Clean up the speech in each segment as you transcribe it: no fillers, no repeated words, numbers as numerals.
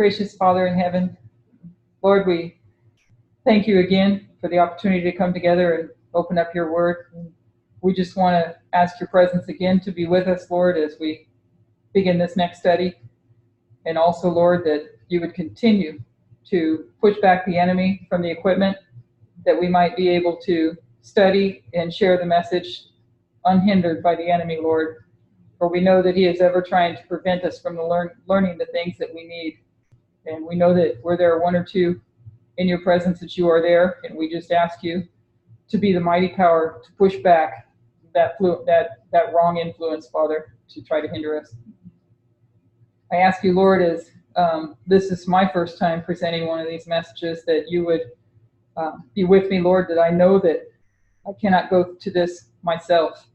Gracious Father in heaven, Lord, we thank you again for the opportunity to come together and open up your word. We just want to ask your presence again to be with us, Lord, as we begin this next study. And also, Lord, that you would continue to push back the enemy from the equipment, that we might be able to study and share the message unhindered by the enemy, Lord. For we know that he is ever trying to prevent us from learning the things that we need. And we know that where there are one or two in your presence, that you are there. And we just ask you to be the mighty power to push back that wrong influence, Father, to try to hinder us. I ask you, Lord, as this is my first time presenting one of these messages, that you would be with me, Lord, that I know that I cannot go to this myself.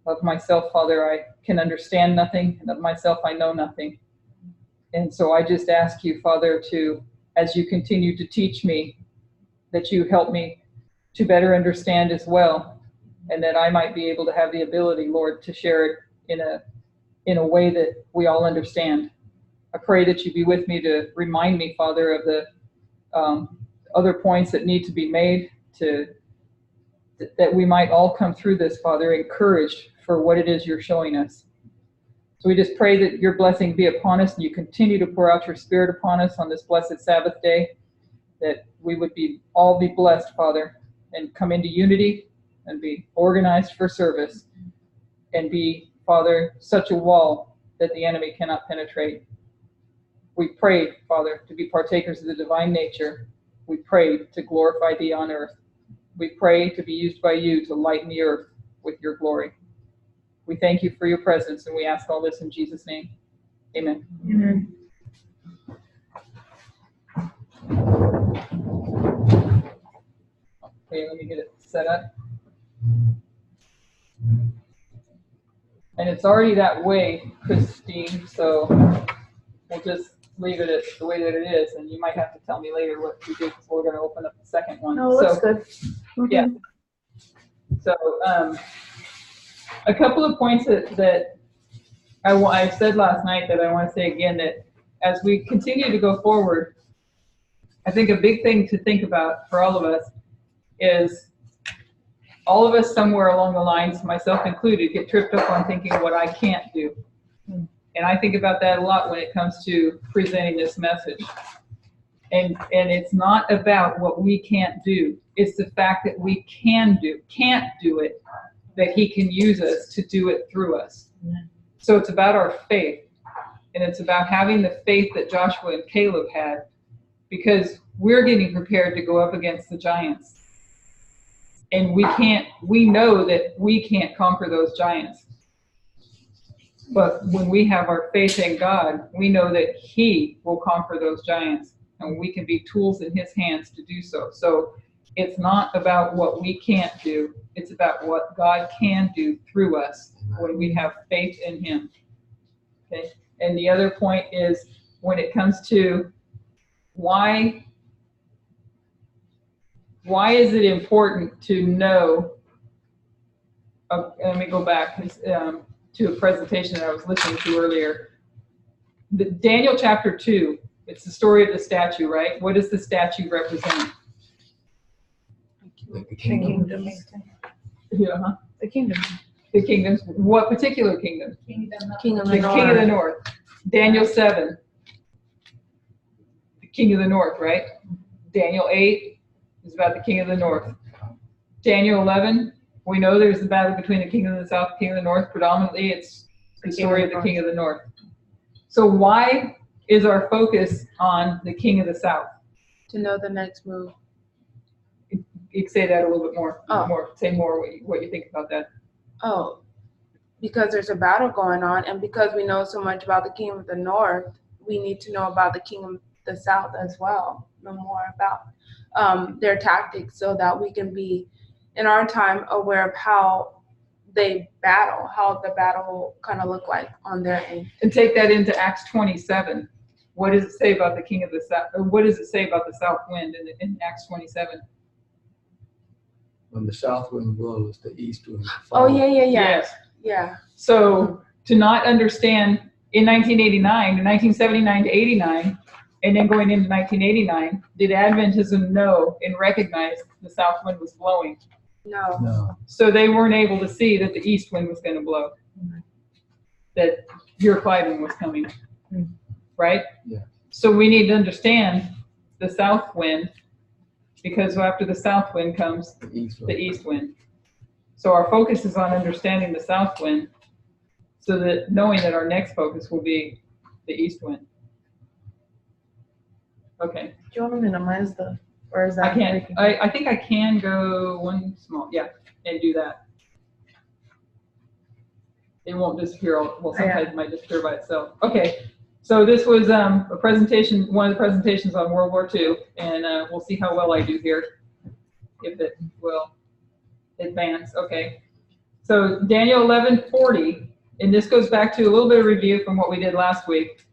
Of myself, Father, I can understand nothing, and of myself I know nothing. And so I just ask you, Father, to, as you continue to teach me, that you help me to better understand as well, and that I might be able to have the ability, Lord, to share it in a way that we all understand. I pray that you be with me to remind me, Father, of the other points that need to be made, that we might all come through this, Father, encouraged for what it is you're showing us. So we just pray that your blessing be upon us, and you continue to pour out your Spirit upon us on this blessed Sabbath day, that we would all be blessed, Father, and come into unity and be organized for service, and be, Father, such a wall that the enemy cannot penetrate. We pray, Father, to be partakers of the divine nature. We pray to glorify thee on earth. We pray to be used by you to lighten the earth with your glory. We thank you for your presence, and we ask all this in Jesus' name. Amen. Amen. Okay, let me get it set up. And it's already that way, Christine, so we'll just leave it as the way that it is, and you might have to tell me later what we do, because we're going to open up the second one. No, looks good. Okay. Yeah. So a couple of points that I said last night that I want to say again, that as we continue to go forward, I think a big thing to think about for all of us is all of us somewhere along the lines, myself included, get tripped up on thinking what I can't do. And I think about that a lot when it comes to presenting this message. And it's not about what we can't do. It's the fact that we can't do it, that he can use us to do it through us. So it's about our faith. And it's about having the faith that Joshua and Caleb had, because we're getting prepared to go up against the giants. And we know that we can't conquer those giants. But when we have our faith in God, we know that he will conquer those giants, and we can be tools in his hands to do so. So it's not about what we can't do. It's about what God can do through us when we have faith in him. Okay. And the other point is, when it comes to why is it important to know, let me go back to a presentation that I was listening to earlier. Daniel chapter 2, it's the story of the statue, right? What does the statue represent? The kingdom. Yeah, huh? The kingdom. The kingdoms. What particular kingdom? Kingdom The King of the North. Daniel 7. The King of the North, right? Daniel 8 is about the King of the North. Daniel 11, we know there's a battle between the King of the South and the King of the North. Predominantly, it's the story of the King of the North. So why is our focus on the King of the South? To know the next move. You can say that a little bit more. Oh. Say more what you think about that. Oh, because there's a battle going on, and because we know so much about the King of the North, we need to know about the King of the South as well. Know more about their tactics, so that we can be, in our time, aware of how they battle, how the battle kind of look like on their end. And take that into Acts 27. What does it say about the King of the South? Or what does it say about the South wind in Acts 27? When the south wind blows, the east wind Oh, follows. yeah. Yes. Yeah. So to not understand in 1989, in 1979 to 89, and then going into 1989, did Adventism know and recognize the south wind was blowing? No. No. So they weren't able to see that the east wind was going to blow, that your Clyden was coming, right? Yeah. So we need to understand the south wind, because after the south wind comes The east. the east wind. So our focus is on understanding the south wind, so that knowing that our next focus will be the east wind. Okay. Do you want to minimize the, or is that? I can't, breaking? I think I can go one small, yeah, and do that. It won't disappear, well, sometimes it might disappear by itself. Okay, so this was a presentation, one of the presentations on World War II, and we'll see how well I do here, if it will advance. Okay, so Daniel 11:40, and this goes back to a little bit of review from what we did last week.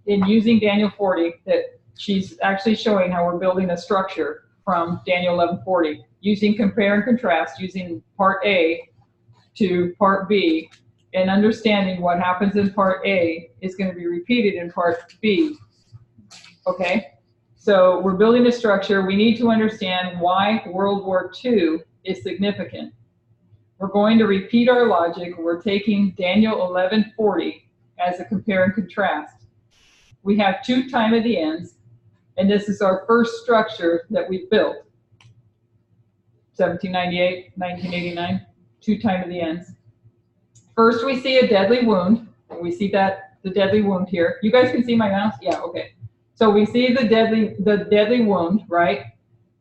In using Daniel 40, that she's actually showing how we're building a structure from Daniel 11:40, using compare and contrast, using part A to part B, and understanding what happens in part A is going to be repeated in part B. Okay, so we're building a structure. We need to understand why World War II is significant. We're going to repeat our logic. We're taking Daniel 11:40 as a compare and contrast. We have 2 time of the ends, and this is our first structure that we built. 1798, 1989, 2 time of the ends. First, we see a deadly wound. We see that the deadly wound here. You guys can see my mouse? Yeah, okay. So we see the deadly wound, right,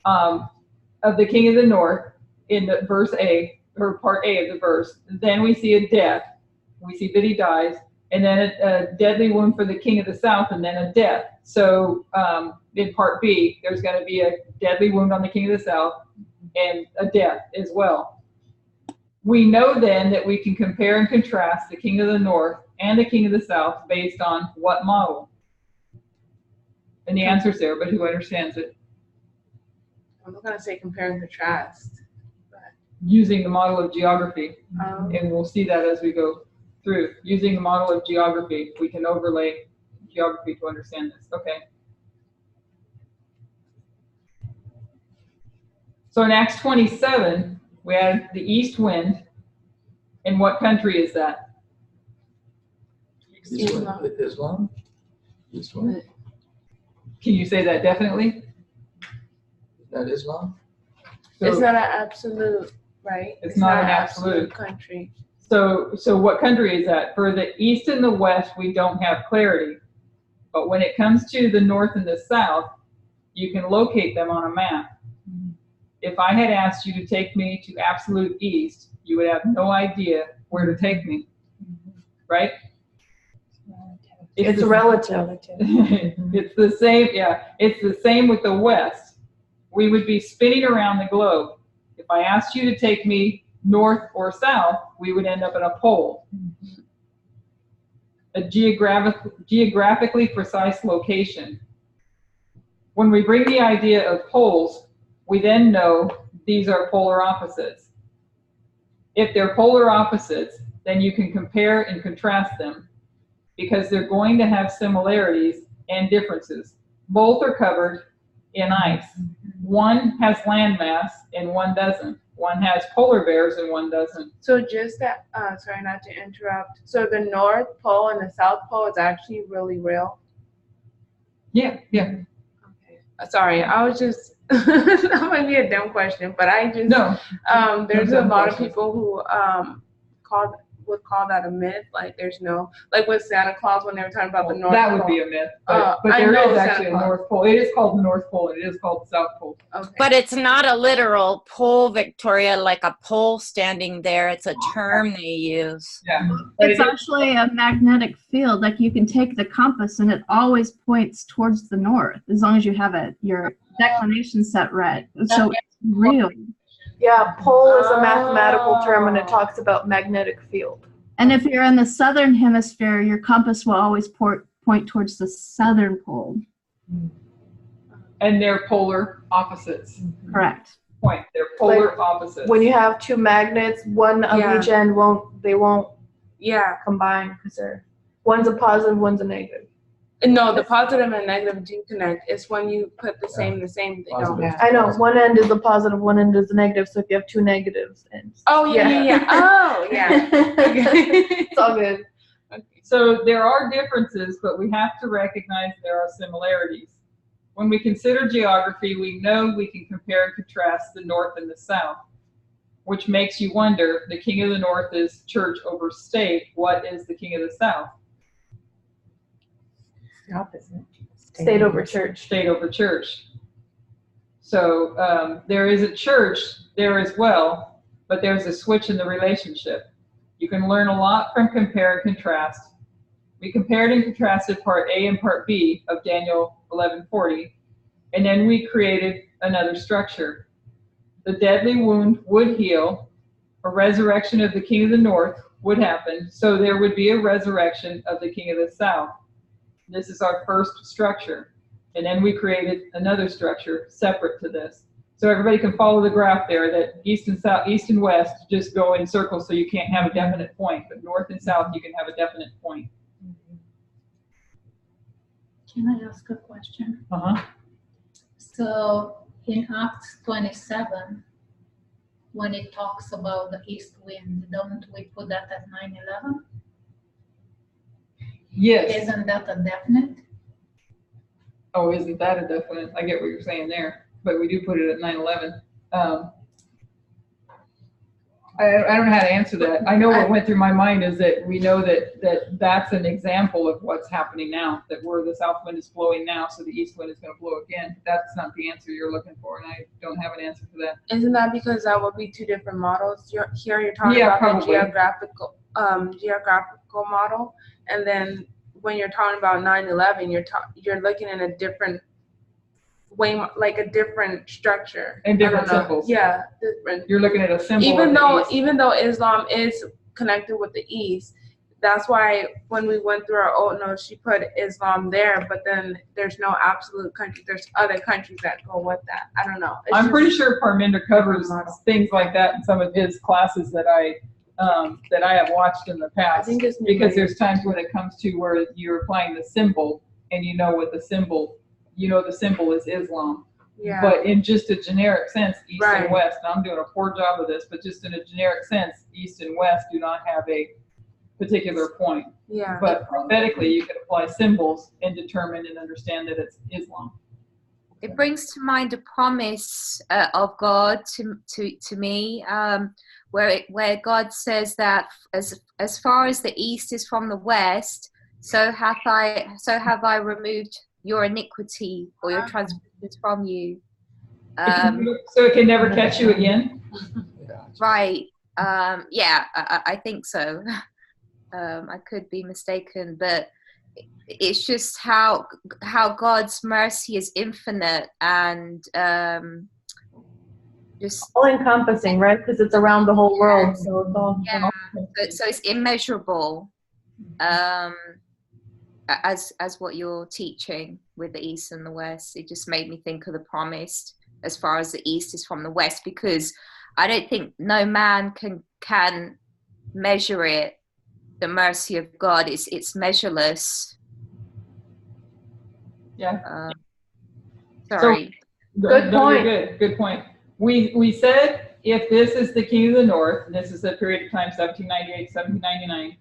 of the king of the north in the verse A, or part A of the verse. Then we see a death. We see that he dies, and then a deadly wound for the king of the south, and then a death. So in part B, there's going to be a deadly wound on the king of the south and a death as well. We know then that we can compare and contrast the king of the north and the king of the south based on what model? And the answer's there, but who understands it? I'm not gonna say compare and contrast. Using the model of geography, and we'll see that as we go through. Using the model of geography, we can overlay geography to understand this. Okay. So in Acts 27, we had the east wind. And what country is that? Islam? Islam? Can you say that definitely? Is that Islam? So, It's not an absolute, right? It's not an absolute. Country. So what country is that? For the east and the west, we don't have clarity. But when it comes to the north and the south, you can locate them on a map. If I had asked you to take me to absolute east, you would have no idea where to take me, right? It's relative. It's the same, yeah. It's the same with the west. We would be spinning around the globe. If I asked you to take me north or south, we would end up at a pole. A geographically precise location. When we bring the idea of poles, we then know these are polar opposites. If they're polar opposites, then you can compare and contrast them because they're going to have similarities and differences. Both are covered in ice. One has landmass and one doesn't. One has polar bears and one doesn't. So just that, sorry not to interrupt. So the North Pole and the South Pole is actually really real? Yeah. Okay. Sorry, I was just, that might be a dumb question, but I just, No. there's No a dumb lot questions. of people who would call that a myth. Like there's no, like with Santa Claus when they were talking about the North That Pole. would be a myth. But I there know is Santa actually a Claus. North Pole. It is called the North Pole and it is called the South Pole. Okay. But it's not a literal pole, Victoria, like a pole standing there. It's a term they use. Yeah. But It's actually a magnetic field. Like you can take the compass and it always points towards the north as long as you have your declination set right. So it's real. Yeah, pole is a mathematical term and it talks about magnetic field. And if you're in the southern hemisphere, your compass will always point towards the southern pole. And they're polar opposites. Correct. Point. They're polar opposites. When you have two magnets, one of Yeah. each end won't Yeah. combine because they're One's a positive, one's a negative. No, the positive and negative do connect. It's when you put the same thing. Positive. I know, one end is a positive, one end is a negative, so if you have two negatives. Oh, yeah. Oh, yeah. It's all good. So there are differences, but we have to recognize there are similarities. When we consider geography, we know we can compare and contrast the North and the South, which makes you wonder, the king of the North is church over state. What is the king of the South? The opposite. State over church. State over church. So there is a church there as well, but there's a switch in the relationship. You can learn a lot from compare and contrast. We compared and contrasted part A and part B of Daniel 11:40, and then we created another structure. The deadly wound would heal, a resurrection of the king of the North would happen, so there would be a resurrection of the king of the South. This is our first structure. And then we created another structure separate to this. So everybody can follow the graph there that east and south, east and west just go in circles, so you can't have a definite point, but north and south you can have a definite point. Can I ask a question? Uh-huh. So in Acts 27, when it talks about the east wind, don't we put that at 9/11? Yes. Isn't that a definite? Oh, isn't that a definite? I get what you're saying there, but we do put it at 9/11. I don't know how to answer that. I know what went through my mind is that we know that's an example of what's happening now, that where the south wind is blowing now, so the east wind is going to blow again. That's not the answer you're looking for, and I don't have an answer for that. Isn't that because that would be two different models? You're talking Yeah, about probably. the geographical model, and then when you're talking about 9/11, you're looking in a different way, like a different structure And different I don't know. symbols. Yeah, different. You're looking at a symbol. Even though Islam is connected with the East, that's why when we went through our old notes, she put Islam there, but then there's no absolute country. There's other countries that go with that. I don't know. I'm pretty sure Parminder covers things like that in some of his classes that I have watched in the past. I think it's because there's times when it comes to where you're applying the symbol and you know what the symbol is Islam. Yeah. But in just a generic sense, east Right. and west, and I'm doing a poor job of this, but just in a generic sense, east and west do not have a particular point. Yeah. But prophetically, you can apply symbols and determine and understand that it's Islam. It brings to mind a promise of God to me, where God says that as far as the east is from the west, so have I removed your iniquity or your transgressions from you. So it can never catch you again? Right. Yeah, I think so. I could be mistaken, but it's just how God's mercy is infinite and just All encompassing, right? Because it's around the whole world. So it's all. yeah. So it's immeasurable. As what you're teaching with the east and the west, it just made me think of the promise as far as the east is from the west, because I don't think no man can measure it. The mercy of God it's measureless. Yeah. Sorry. Good No, point. you're good point. We said if this is the king of the north, and this is a period of time, 1798, 1799,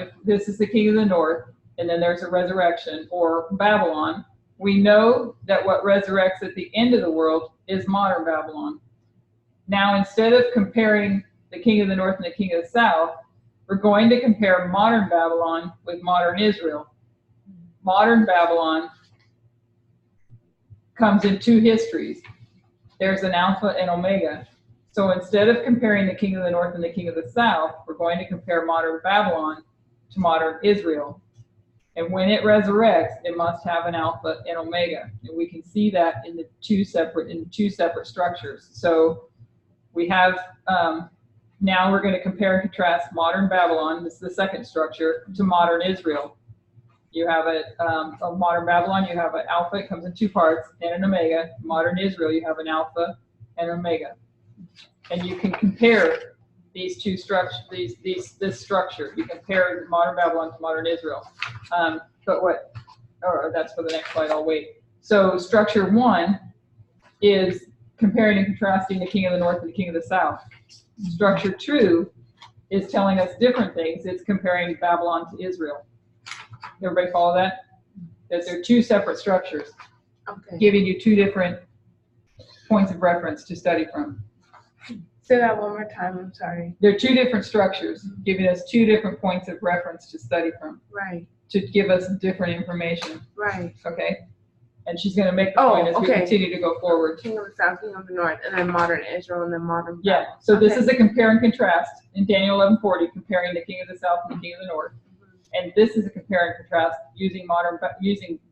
if this is the king of the north, and then there's a resurrection, or Babylon, we know that what resurrects at the end of the world is modern Babylon. Now, instead of comparing the king of the north and the king of the south, we're going to compare modern Babylon with modern Israel. Modern Babylon comes in two histories. There's an Alpha and Omega. So instead of comparing the king of the north and the king of the south, we're going to compare modern Babylon to modern Israel. And when it resurrects, it must have an Alpha and Omega. And we can see that in two separate structures. So we have, now we're going to compare and contrast modern Babylon, this is the second structure, to modern Israel. You have a modern Babylon, you have an alpha, it comes in two parts, and an omega. Modern Israel, you have an alpha and omega. And you can compare these two structures, this structure. You compare modern Babylon to modern Israel. That's for the next slide, I'll wait. So structure 1 is comparing and contrasting the king of the north and the king of the south. Structure 2 is telling us different things. It's comparing Babylon to Israel. Everybody follow that? That they're two separate structures, Okay. giving you two different points of reference to study from. Say that one more time. I'm sorry. They're two different structures, giving us two different points of reference to study from, Right. to give us different information. Right. Okay? And she's going to make the point as we continue to go forward. King of the south, king of the north, and then modern Israel, and then modern Yeah, Babylon. so this Okay. is a compare and contrast in Daniel 11:40, comparing the king of the south and the king of the north. And this is a compare and contrast using modern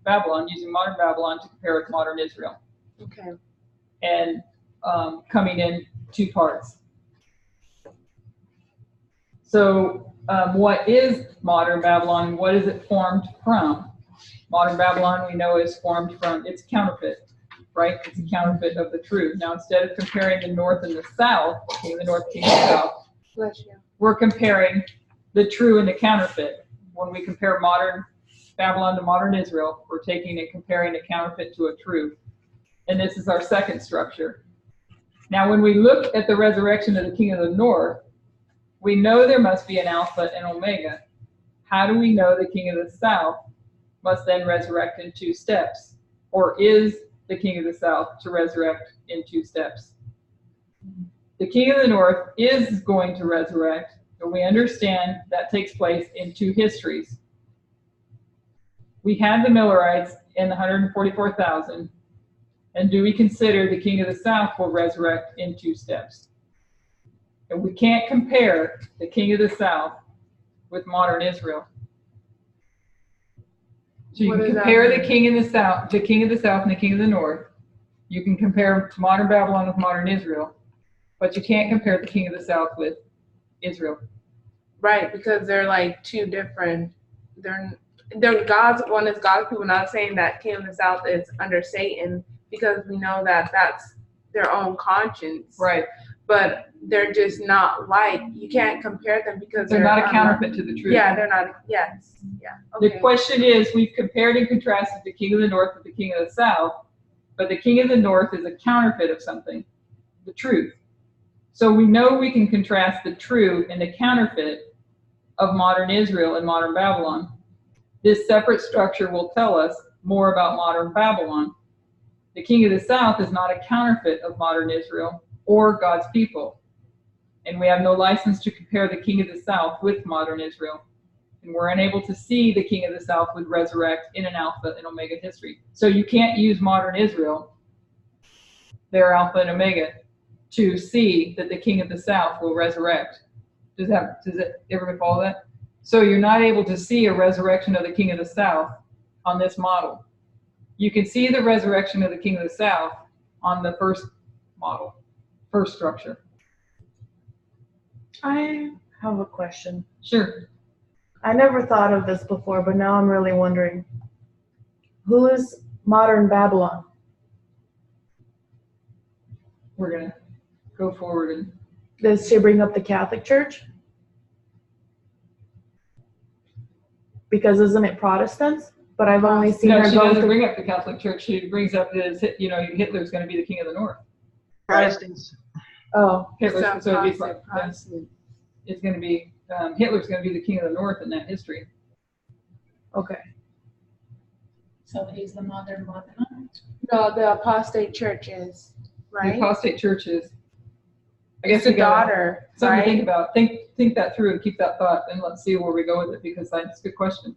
Babylon to compare with modern Israel. Okay. And coming in two parts. So what is modern Babylon? What is it formed from? Modern Babylon, we know, is formed from, it's counterfeit, right? It's a counterfeit of the true. Now, instead of comparing the north and the south, king of the north, king of the south, Bless you. we're comparing the true and the counterfeit. When we compare modern Babylon to modern Israel, we're taking and comparing a counterfeit to a true. And this is our second structure. Now, when we look at the resurrection of the king of the north, we know there must be an Alpha and Omega. How do we know the king of the south must then resurrect in 2 steps? Or is the king of the south to resurrect in 2 steps? The king of the north is going to resurrect, and we understand that takes place in 2 histories. We had the Millerites in the 144,000, and do we consider the king of the south will resurrect in 2 steps? And we can't compare the king of the south with modern Israel. So you What can does that compare mean? the king of the south and the king of the north. You can compare modern Babylon with modern Israel, but you can't compare the king of the south with Israel. Right, because they're like two different. They're God's. One is God's people. Not saying that king of the south is under Satan, because we know that that's their own conscience. Right. But they're just not like, you can't compare them because They're not a counterfeit to the truth. Yeah, they're not. Yes. Yeah. The Okay. question is, we've compared and contrasted the king of the north with the king of the south, but the king of the north is a counterfeit of something, the truth. So we know we can contrast the true and the counterfeit of modern Israel and modern Babylon. This separate structure will tell us more about modern Babylon. The king of the south is not a counterfeit of modern Israel or God's people. And we have no license to compare the king of the south with modern Israel. And we're unable to see the king of the south would resurrect in an Alpha and Omega history. So you can't use modern Israel, their Alpha and Omega, to see that the king of the south will resurrect. Does everybody follow that? So you're not able to see a resurrection of the king of the south on this model. You can see the resurrection of the king of the south on the first model, first structure. I have a question. Sure. I never thought of this before, but now I'm really wondering. Who is modern Babylon? We're going to go forward and Does she bring up the Catholic Church? Because isn't it Protestants? But I've only seen no, her she go doesn't through. bring up the Catholic Church. She brings up that, Hitler's going to be the king of the north. Protestants. Oh, Hitler's, Sounds so it'd be, Protestant. it's going to be, Hitler's going to be the king of the north in that history. okay. So he's the modern Babylon. No, the apostate churches, The right? apostate churches. I guess It's the we got daughter, something right? to think about. Think that through and keep that thought, and let's see where we go with it, because that's a good question.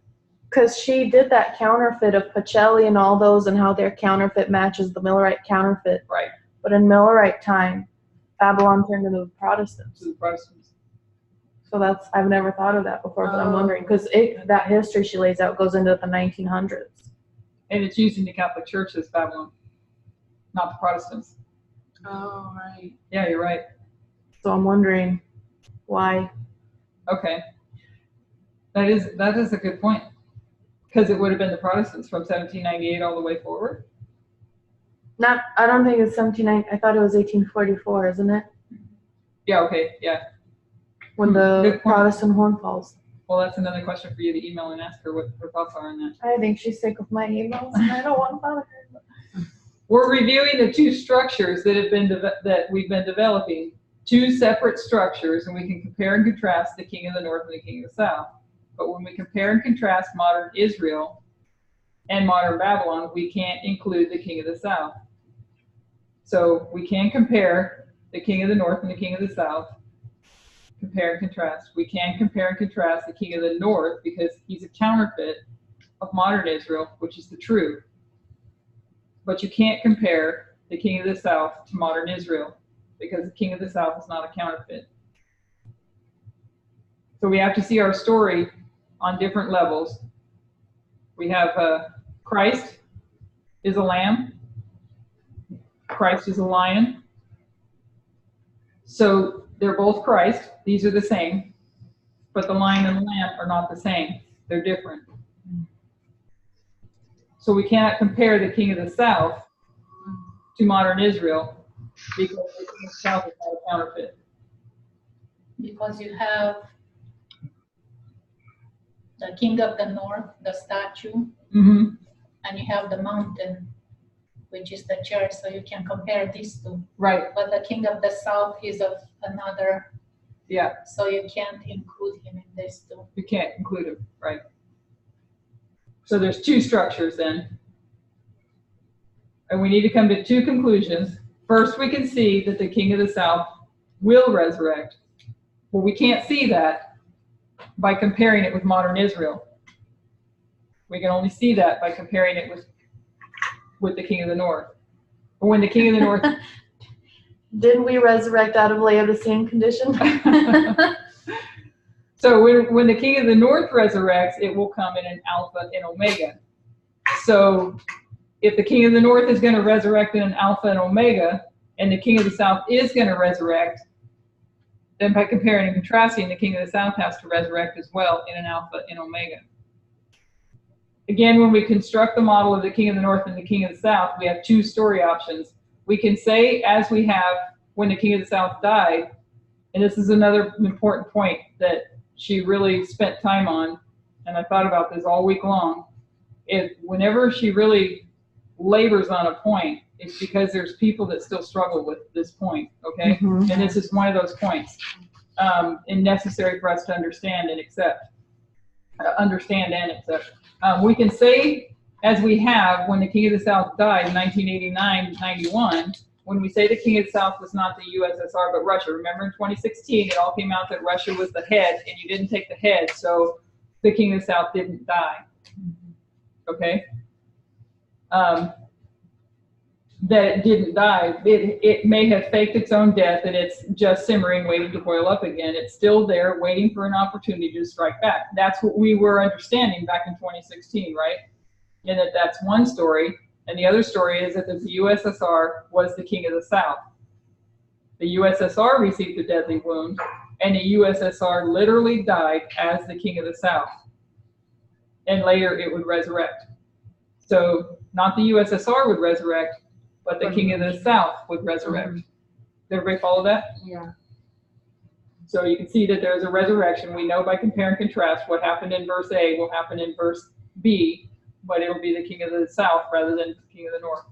Because she did that counterfeit of Pacelli and all those, and how their counterfeit matches the Millerite counterfeit. Right. But in Millerite time, Babylon turned into the Protestants. To the Protestants. So that's, I've never thought of that before, but I'm Oh. wondering, because that history she lays out goes into the 1900s. And it's using the Catholic Church as Babylon, not the Protestants. Oh, right. Yeah, you're right. So I'm wondering why. Okay. That is a good point. Because it would have been the Protestants from 1798 all the way forward. I don't think it's 1790. I thought it was 1844, isn't it? Yeah, okay, yeah. when the Good point. Protestant horn falls. Well, that's another question for you to email and ask her what her thoughts are on that. I think she's sick of my emails, and I don't want to bother her. We're reviewing the two structures that have been that we've been developing, two separate structures, and we can compare and contrast the king of the north and the king of the south. But when we compare and contrast modern Israel and modern Babylon, we can't include the king of the south. So we can compare the king of the north and the king of the south. Compare and contrast. We can compare and contrast the king of the north because he's a counterfeit of modern Israel, which is the true. But you can't compare the king of the south to modern Israel because the king of the south is not a counterfeit. So we have to see our story on different levels. We have Christ is a lamb. Christ is a lion. So they're both Christ. These are the same. But the lion and the lamb are not the same. They're different. So we cannot compare the king of the south to modern Israel because the king of the south is not a counterfeit. Because you have the king of the north, the statue, Mm-hmm. and you have the mountain, which is the church, so you can compare these two. Right. But the king of the south is of another, Yeah. so you can't include him in this two. You can't include him. Right. So there's two structures then. And we need to come to two conclusions. First, we can see that the king of the south will resurrect. Well, we can't see that by comparing it with modern Israel. We can only see that by comparing it with the king of the north. But when the king of the north... Didn't we resurrect out of Laodicean condition? So when the king of the north resurrects, it will come in an alpha and omega. So if the king of the north is going to resurrect in an alpha and omega, and the king of the south is going to resurrect, then by comparing and contrasting, the king of the south has to resurrect as well in an alpha and omega. Again, when we construct the model of the king of the north and the king of the south, we have two story options. We can say, as we have when the king of the south died, and this is another important point that she really spent time on, and I thought about this all week long. Whenever she really labors on a point, it's because there's people that still struggle with this point, okay? Mm-hmm. And this is one of those points, and necessary for us to understand and accept. We can say, as we have when the king of the south died in 1989-91, when we say the king of the south was not the USSR but Russia. Remember in 2016, it all came out that Russia was the head, and you didn't take the head, so the king of the south didn't die. Okay? That it didn't die. It may have faked its own death, and it's just simmering, waiting to boil up again. It's still there, waiting for an opportunity to strike back. That's what we were understanding back in 2016, right? And that's one story. And the other story is that the USSR was the king of the south. The USSR received a deadly wound, and the USSR literally died as the king of the south. And later it would resurrect. So not the USSR would resurrect, but the king of the south would resurrect. Does everybody follow that? Yeah. So you can see that there's a resurrection. We know by compare and contrast what happened in verse A will happen in verse B, but it'll be the king of the south rather than the king of the north.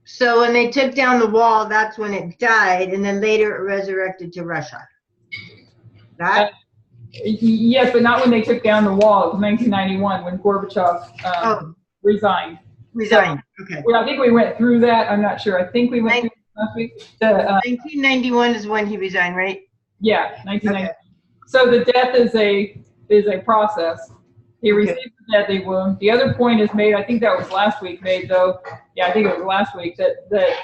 So when they took down the wall, that's when it died, and then later it resurrected to Russia. That? Yes, but not when they took down the wall. It was 1991 when Gorbachev resigned. Resigned. Okay. Well, I think we went through that. I'm not sure. I think we went through it last week. 1991 is when he resigned, right? Yeah, 1990. Okay. So the death is a process. He received a deadly wound. The other point is made, I think that was last week made though. Yeah, I think it was last week, that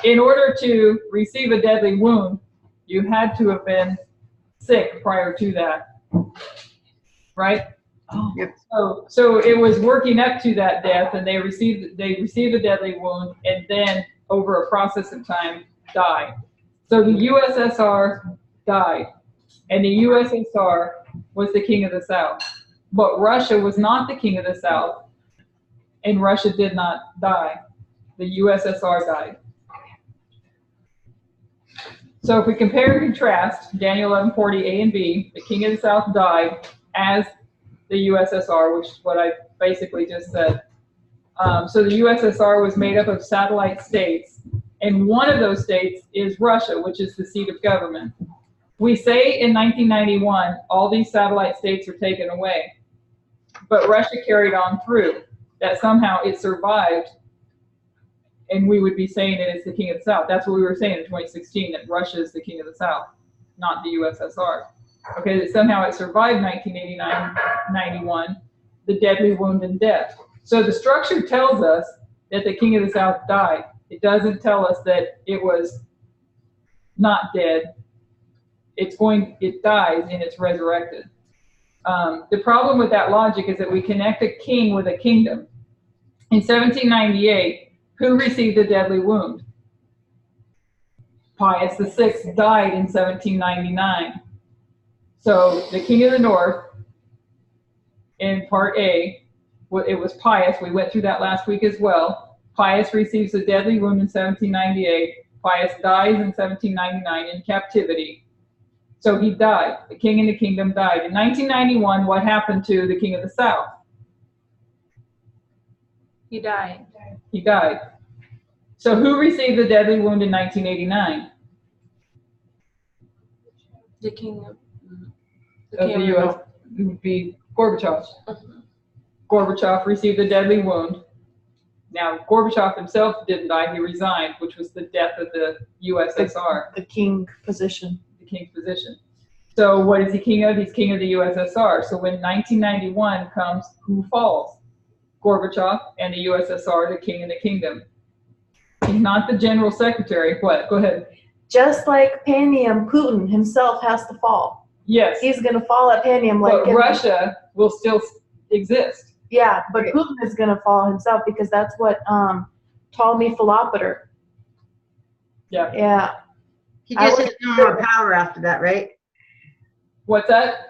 in order to receive a deadly wound, you had to have been sick prior to that. Right? Oh. Yep. So it was working up to that death, and they received a deadly wound, and then over a process of time died. So the USSR died, and the USSR was the king of the south. But Russia was not the king of the south, and Russia did not die. The USSR died. So if we compare and contrast Daniel 11:40 A and B, the king of the south died as the USSR, which is what I basically just said. So the USSR was made up of satellite states, and one of those states is Russia, which is the seat of government. We say in 1991, all these satellite states were taken away, but Russia carried on through, that somehow it survived, and we would be saying it is the king of the south. That's what we were saying in 2016, that Russia is the king of the south, not the USSR. Okay, that somehow it survived 1989, 91, the deadly wound and death. So the structure tells us that the king of the south died. It doesn't tell us that it was not dead. It dies and it's resurrected. The problem with that logic is that we connect a king with a kingdom. In 1798, who received a deadly wound? Pius VI died in 1799. So the king of the north, in part A, it was Pius. We went through that last week as well. Pius receives a deadly wound in 1798. Pius dies in 1799 in captivity. So he died. The king and the kingdom died. In 1991, what happened to the king of the south? He died. He died. So who received the deadly wound in 1989? The king of The U.S. It would be Gorbachev. Gorbachev received a deadly wound. Now, Gorbachev himself didn't die. He resigned, which was the death of the USSR. The king position. The king's position. So what is he king of? He's king of the USSR. So when 1991 comes, who falls? Gorbachev and the USSR, the king and the kingdom. He's not the general secretary. What? Go ahead. Just like Panium, Putin himself has to fall. Yes. He's going to fall at Panium. But Russia will still exist. Yeah, but Putin is going to fall himself because that's what Ptolemy Philopater. Yeah. Yeah. He just has no more power after that, right? What's that?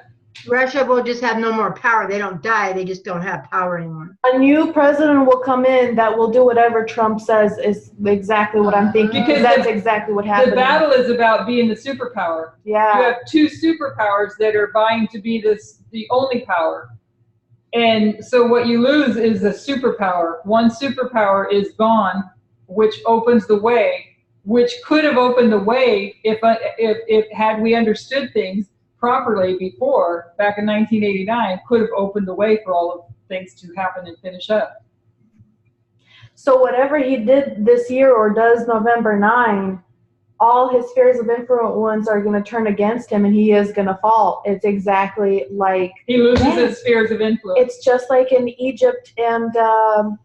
Russia will just have no more power. They don't die. They just don't have power anymore. A new president will come in that will do whatever Trump says is exactly what I'm thinking. Because that's exactly what happened. The battle is about being the superpower. Yeah. You have two superpowers that are vying to be the only power. And so what you lose is a superpower. One superpower is gone, which opens the way, which could have opened the way if had we understood things properly before, back in 1989, could have opened the way for all of things to happen and finish up. So whatever he did this year or does November 9, all his spheres of influence are going to turn against him and he is going to fall. It's exactly like... He loses his spheres of influence. It's just like in Egypt and the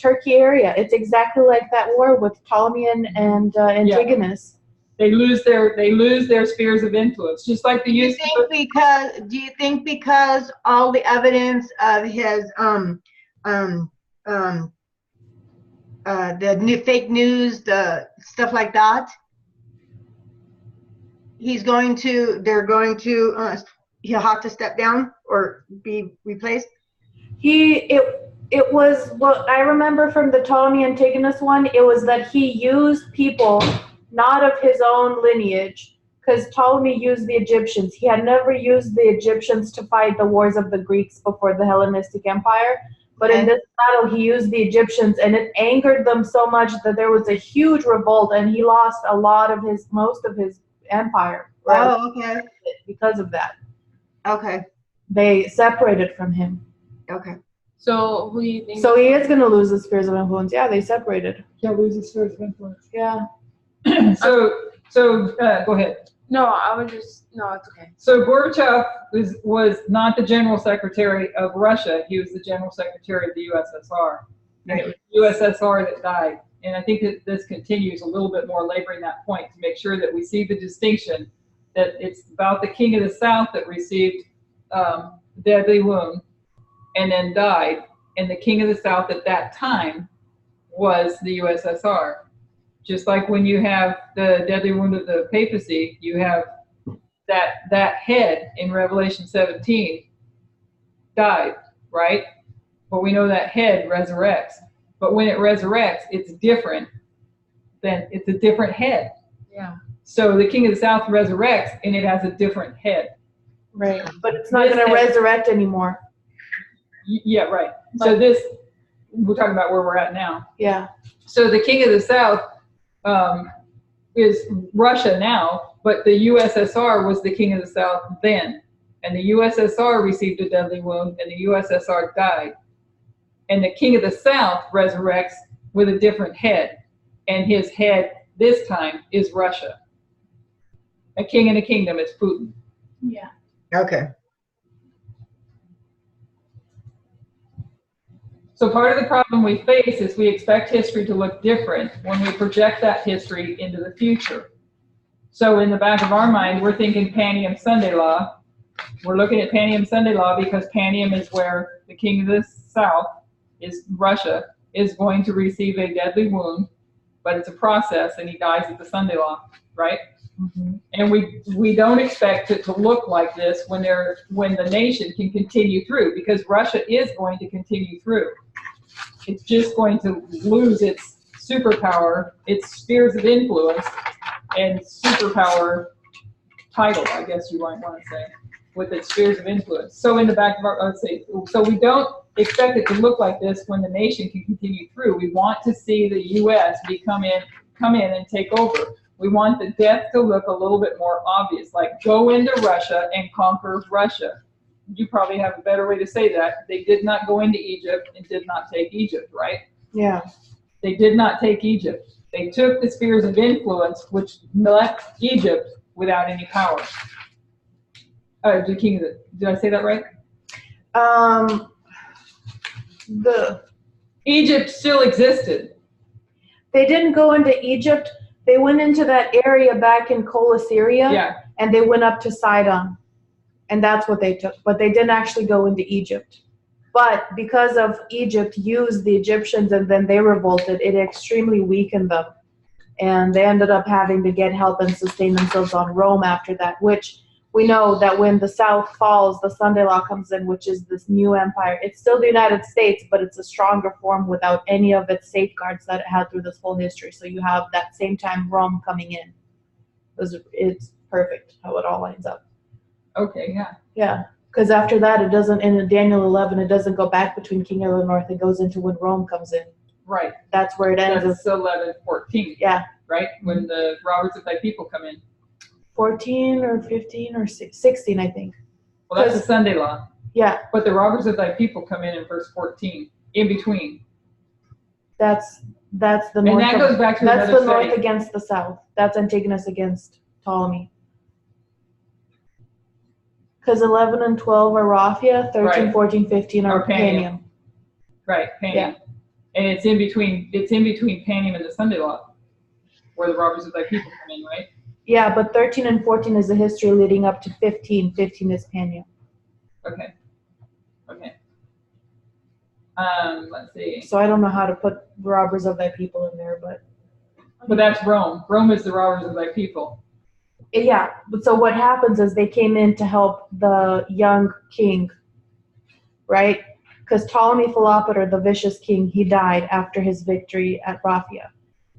Turkey area. It's exactly like that war with Ptolemy and Antigonus. Yeah. They lose their spheres of influence, just like the use. Do you think because all the evidence of his the new fake news, the stuff like that, they're going to he'll have to step down or be replaced? It was what I remember from the Ptolemy Antigonus one. It was that he used people not of his own lineage, because Ptolemy used the Egyptians. He had never used the Egyptians to fight the wars of the Greeks before the Hellenistic Empire. But in this battle, he used the Egyptians, and it angered them so much that there was a huge revolt, and he lost most of his empire. Oh, okay. Because of that. Okay. They separated from him. Okay. So who do you think? So he is going to lose the spheres of influence. Yeah, they separated. He'll lose his spheres of influence. Yeah. So go ahead. No, it's okay. So Gorbachev was not the general secretary of Russia. He was the general secretary of the USSR. And it was the USSR that died. And I think that this continues a little bit more, laboring that point to make sure that we see the distinction, that it's about the king of the south that received deadly wound and then died. And the king of the south at that time was the USSR. Just like when you have the deadly wound of the papacy, you have that head in Revelation 17 died, right? But we know that head resurrects. But when it resurrects, it's different. It's a different head. Yeah. So the king of the south resurrects, and it has a different head. Right. But it's not going to resurrect anymore. Yeah, right. So this, we're talking about where we're at now. Yeah. So the king of the south is Russia now, but the USSR was the king of the south then. And the USSR received a deadly wound, and the USSR died. And the king of the south resurrects with a different head. And his head this time is Russia. A king in a kingdom is Putin. Yeah. Okay. So part of the problem we face is we expect history to look different when we project that history into the future. So in the back of our mind, we're thinking Panium Sunday Law. We're looking at Panium Sunday Law because Panium is where the king of the south, is Russia, is going to receive a deadly wound, but it's a process and he dies at the Sunday Law, right? Mm-hmm. And we don't expect it to look like this when the nation can continue through, because Russia is going to continue through. It's just going to lose its superpower, its spheres of influence, and superpower title, I guess you might want to say, with its spheres of influence. So in the back of our, let's say, so we don't expect it to look like this when the nation can continue through. We want to see the U.S. come in and take over. We want the death to look a little bit more obvious, like go into Russia and conquer Russia. You probably have a better way to say that. They did not go into Egypt and did not take Egypt, right? Yeah. They did not take Egypt. They took the spheres of influence, which left Egypt without any power. Did I say that right? Egypt still existed. They didn't go into Egypt. They went into that area back in Coele-Syria, Yeah. and they went up to Sidon, and that's what they took. But they didn't actually go into Egypt. But because of Egypt used the Egyptians and then they revolted, it extremely weakened them. And they ended up having to get help and sustain themselves on Rome after that, which we know that when the South falls, the Sunday Law comes in, which is this new empire. It's still the United States, but it's a stronger form without any of its safeguards that it had through this whole history. So you have that same time Rome coming in. It's perfect how it all lines up. Okay, yeah. Yeah, because after that, it doesn't, in Daniel 11, it doesn't go back between King of the North. It goes into when Rome comes in. Right. That's where it ends. That's 11:14. Yeah. Right? When the robbers of thy people come in. 14 or 15 or 16, I think. Well, that's the Sunday Law. Yeah. But the robbers of thy people come in verse 14, in between. That's the north. And that goes back to that's another the north study. against the south. That's Antigonus against Ptolemy. Because 11 and 12 are Raphia, 13, Right. 14, 15 are Panium. Right, Panium. Yeah. And it's in between Panium and the Sunday Law, where the robbers of thy people come in, right? Yeah, but 13 and 14 is the history leading up to 15. 15 is Panium. Okay. Let's see. So I don't know how to put robbers of thy people in there, but that's Rome. Rome is the robbers of thy people. yeah. But so what happens is they came in to help the young king, right? Because Ptolemy Philopator, the vicious king, he died after his victory at Raphia.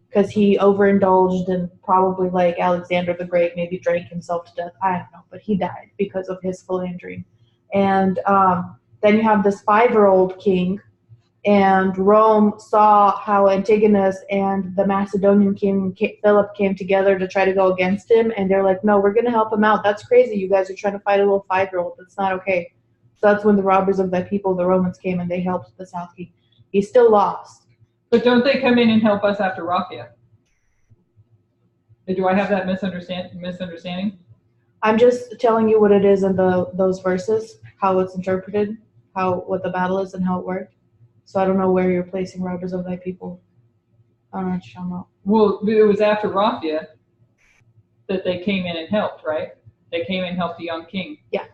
Because he overindulged and probably like Alexander the Great maybe drank himself to death. I don't know, but he died because of his philandering. And then you have this 5-year-old king, and Rome saw how Antigonus and the Macedonian king Philip came together to try to go against him, and they're like, no, we're going to help him out. That's crazy. You guys are trying to fight a little 5-year-old. That's not okay. So that's when the robbers of thy people, the Romans, came and they helped the South King. He still lost. But don't they come in and help us after Raphia? Do I have that misunderstanding? I'm just telling you what it is in those verses, how it's interpreted, what the battle is and how it worked. So I don't know where you're placing robbers of thy people. I don't know what you're talking about. Well, it was after Raphia that they came in and helped, right? They came in and helped the young king. Yeah.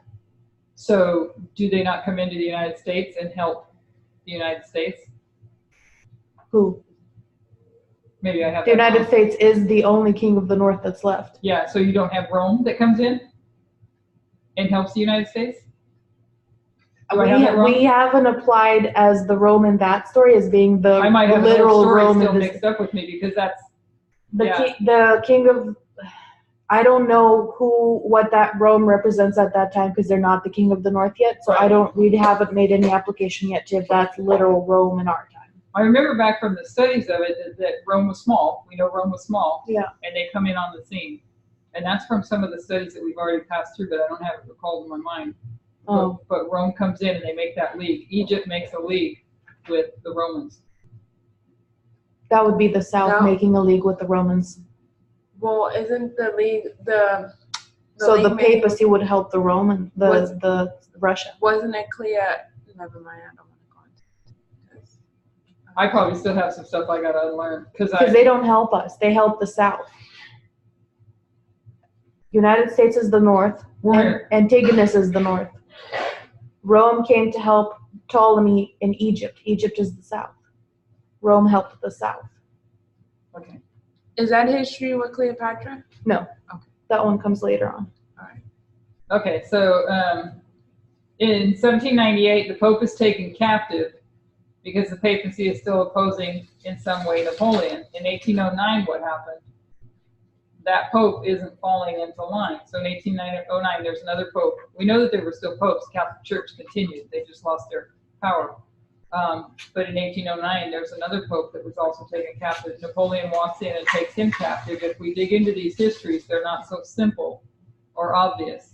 So do they not come into the United States and help the United States? Who? Maybe I have The that United wrong. States is the only king of the North that's left. Yeah, so you don't have Rome that comes in and helps the United States? Do I have that wrong? We haven't applied as the Rome in that story as being the I might have the literal whole story Rome still in this. mixed up with me because that's The king of I don't know what that Rome represents at that time because they're not the king of the north yet. So we haven't made any application yet to if that's literal Rome in our time. I remember back from the studies of it that Rome was small. We know Rome was small. Yeah. And they come in on the scene. And that's from some of the studies that we've already passed through, but I don't have it recalled in my mind. Oh. But Rome comes in and they make that league. Egypt makes a league with the Romans. That would be the South making a league with the Romans. Well, isn't the league the the papacy would help the Roman, the Russia. Wasn't it clear? Never mind, I don't want to go into it. I probably still have some stuff I gotta unlearn because they don't help us. They help the South. United States is the North, and Antigonus is the North. Rome came to help Ptolemy in Egypt. Egypt is the South. Rome helped the South. Okay. Is that history with Cleopatra? No. Okay. That one comes later on. All right. Okay, so in 1798, the Pope is taken captive because the papacy is still opposing in some way Napoleon. In 1809, what happened? That Pope isn't falling into line. So in 1809, there's another Pope. We know that there were still popes. The Catholic Church continued. They just lost their power. But in 1809, there's another Pope that was also taken captive. Napoleon walks in and takes him captive. If we dig into these histories, they're not so simple or obvious.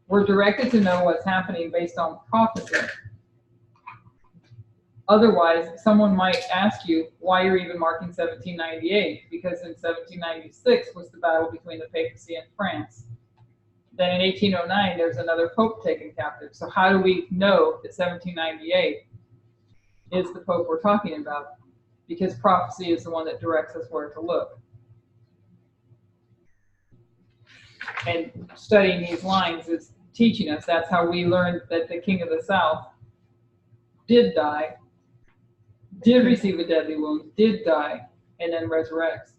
We're directed to know what's happening based on prophecy. Otherwise, someone might ask you why you're even marking 1798, because in 1796 was the battle between the papacy and France. Then in 1809, there's another Pope taken captive. So how do we know that 1798 is the Pope we're talking about? Because prophecy is the one that directs us where to look. And studying these lines is teaching us. That's how we learned that the King of the South did die, did receive a deadly wound, did die, and then resurrects.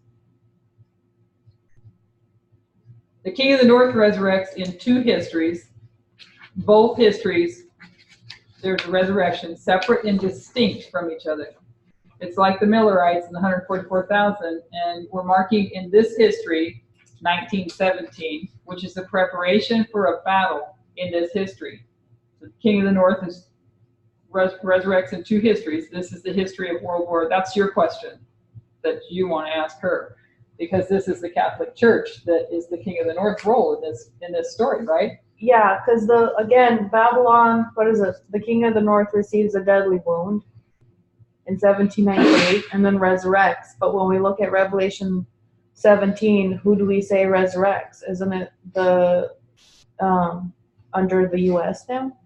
The King of the North resurrects in two histories. Both histories, there's a resurrection separate and distinct from each other. It's like the Millerites and the 144,000, and we're marking in this history 1917, which is the preparation for a battle in this history. So the King of the North is resurrects in two histories. This is the history of World War. That's your question that you want to ask her, because this is the Catholic Church that is the King of the North's role in this story, right? Yeah, because again, Babylon, what is it? The King of the North receives a deadly wound in 1798 and then resurrects. But when we look at Revelation 17, who do we say resurrects? Isn't it the under the U.S. now?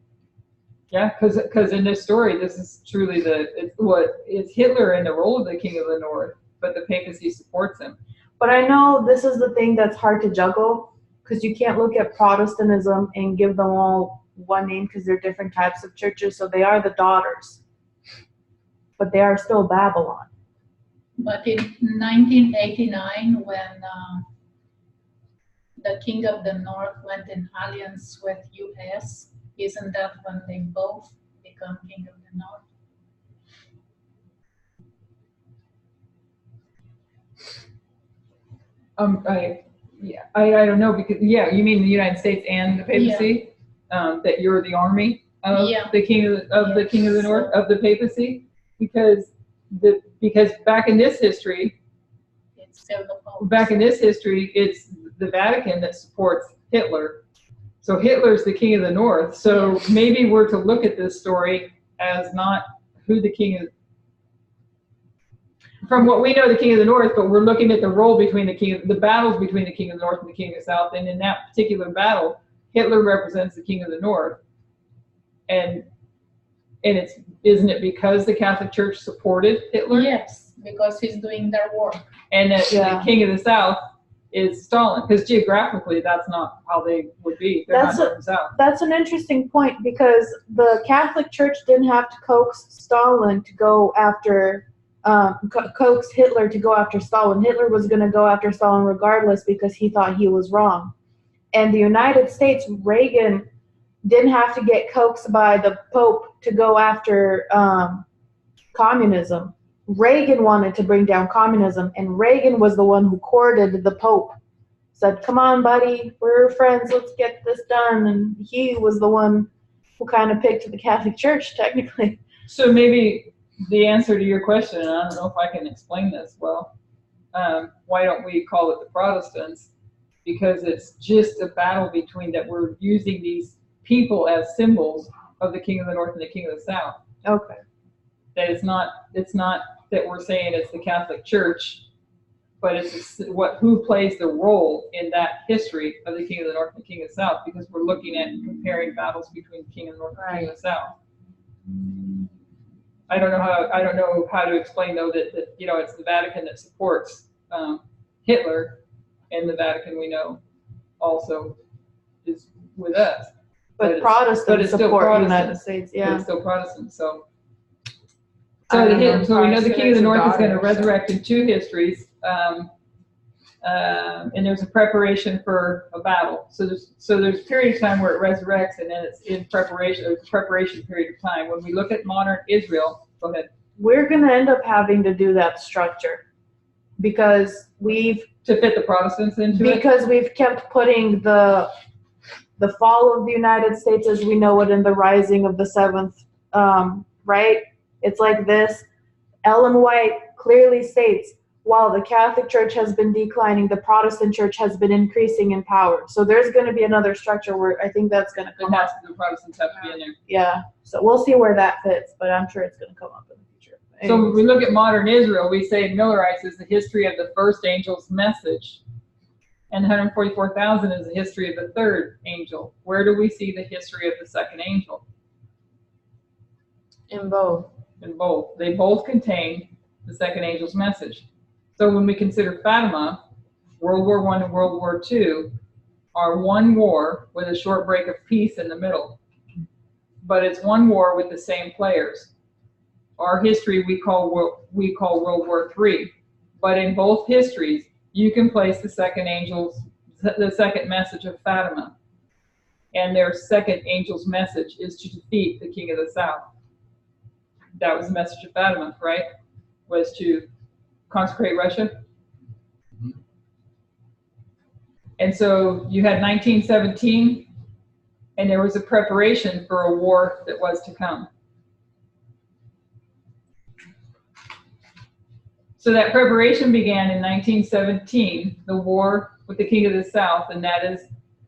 Yeah, because in this story, this is truly it's Hitler in the role of the King of the North, but the papacy supports him. But I know this is the thing that's hard to juggle, because you can't look at Protestantism and give them all one name because they're different types of churches. So they are the daughters, but they are still Babylon. But in 1989, when the King of the North went in alliance with U.S., isn't that when they both become King of the North? I don't know, because you mean the United States and the papacy, that you're the army of the King of the King of the North of the papacy, because back in this history, it's the Vatican that supports Hitler. So Hitler's the King of the North. So maybe we're to look at this story as not who the king is. From what we know, the King of the North, but we're looking at the role between the battles between the King of the North and the King of the South. And in that particular battle, Hitler represents the King of the North. And isn't it because the Catholic Church supported Hitler? Yes, because he's doing their work. And that the King of the South is Stalin, because geographically that's not how they would be. They're not north and south. That's an interesting point, because the Catholic Church didn't have to coax Stalin to go after, coax Hitler to go after Stalin. Hitler was going to go after Stalin regardless because he thought he was wrong. And the United States, Reagan didn't have to get coaxed by the Pope to go after communism. Reagan wanted to bring down communism, and Reagan was the one who courted the Pope. said, come on, buddy, we're friends, let's get this done. And he was the one who kind of picked the Catholic Church, technically. So maybe the answer to your question, and I don't know if I can explain this well, why don't we call it the Protestants? Because it's just a battle between that we're using these people as symbols of the King of the North and the King of the South. Okay. That it's not that we're saying it's the Catholic Church, but it's who plays the role in that history of the King of the North and the King of the South, because we're looking at comparing battles between the King of the North and the King of the South. I don't know how to explain though that it's the Vatican that supports Hitler, and the Vatican we know also is with us. But Protestants support the United States, But yeah. it's still Protestant, so I we don't know, know the King of the North is going to daughters. resurrect in two histories, and there's a preparation for a battle. So there's a period of time where it resurrects, and then it's in preparation. There's a preparation period of time. When we look at modern Israel, go ahead. We're going to end up having to do that structure because To fit the Protestants into it? we've kept putting the fall of the United States as we know it and the rising of the seventh, right? It's like this. Ellen White clearly states, while the Catholic Church has been declining, the Protestant Church has been increasing in power. So there's going to be another structure where I think that's going to come up. The Protestants have to be in there. Yeah. So we'll see where that fits, but I'm sure it's going to come up in the future. So when we look at modern Israel, we say Millerites is the history of the first angel's message, and 144,000 is the history of the third angel. Where do we see the history of the second angel? In both. In both. They both contain the second angel's message. So when we consider Fatima, World War I and World War II are one war with a short break of peace in the middle. But it's one war with the same players. Our history we call World War III. But in both histories, you can place the second message of Fatima. And their second angel's message is to defeat the King of the South. That was the message of Fatima, right? Was to consecrate Russia. And so you had 1917, and there was a preparation for a war that was to come. So that preparation began in 1917, the war with the King of the South, and that is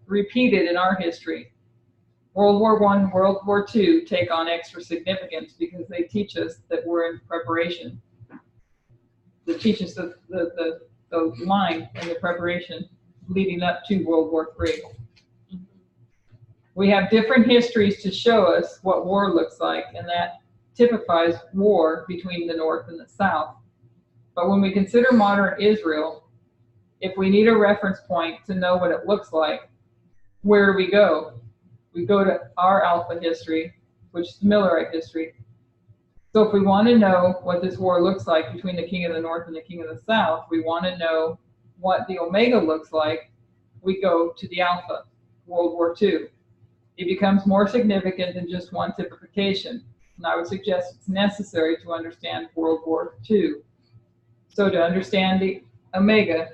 repeated in our history. World War I, World War II take on extra significance because they teach us that we're in preparation. They teach us the line and the preparation leading up to World War III. We have different histories to show us what war looks like, and that typifies war between the North and the South. But when we consider modern Israel, if we need a reference point to know what it looks like, where do we go? We go to our Alpha history, which is Millerite history. So if we want to know what this war looks like between the King of the North and the King of the South, we want to know what the Omega looks like, we go to the Alpha, World War II. It becomes more significant than just one typification, and I would suggest it's necessary to understand World War II. So to understand the Omega,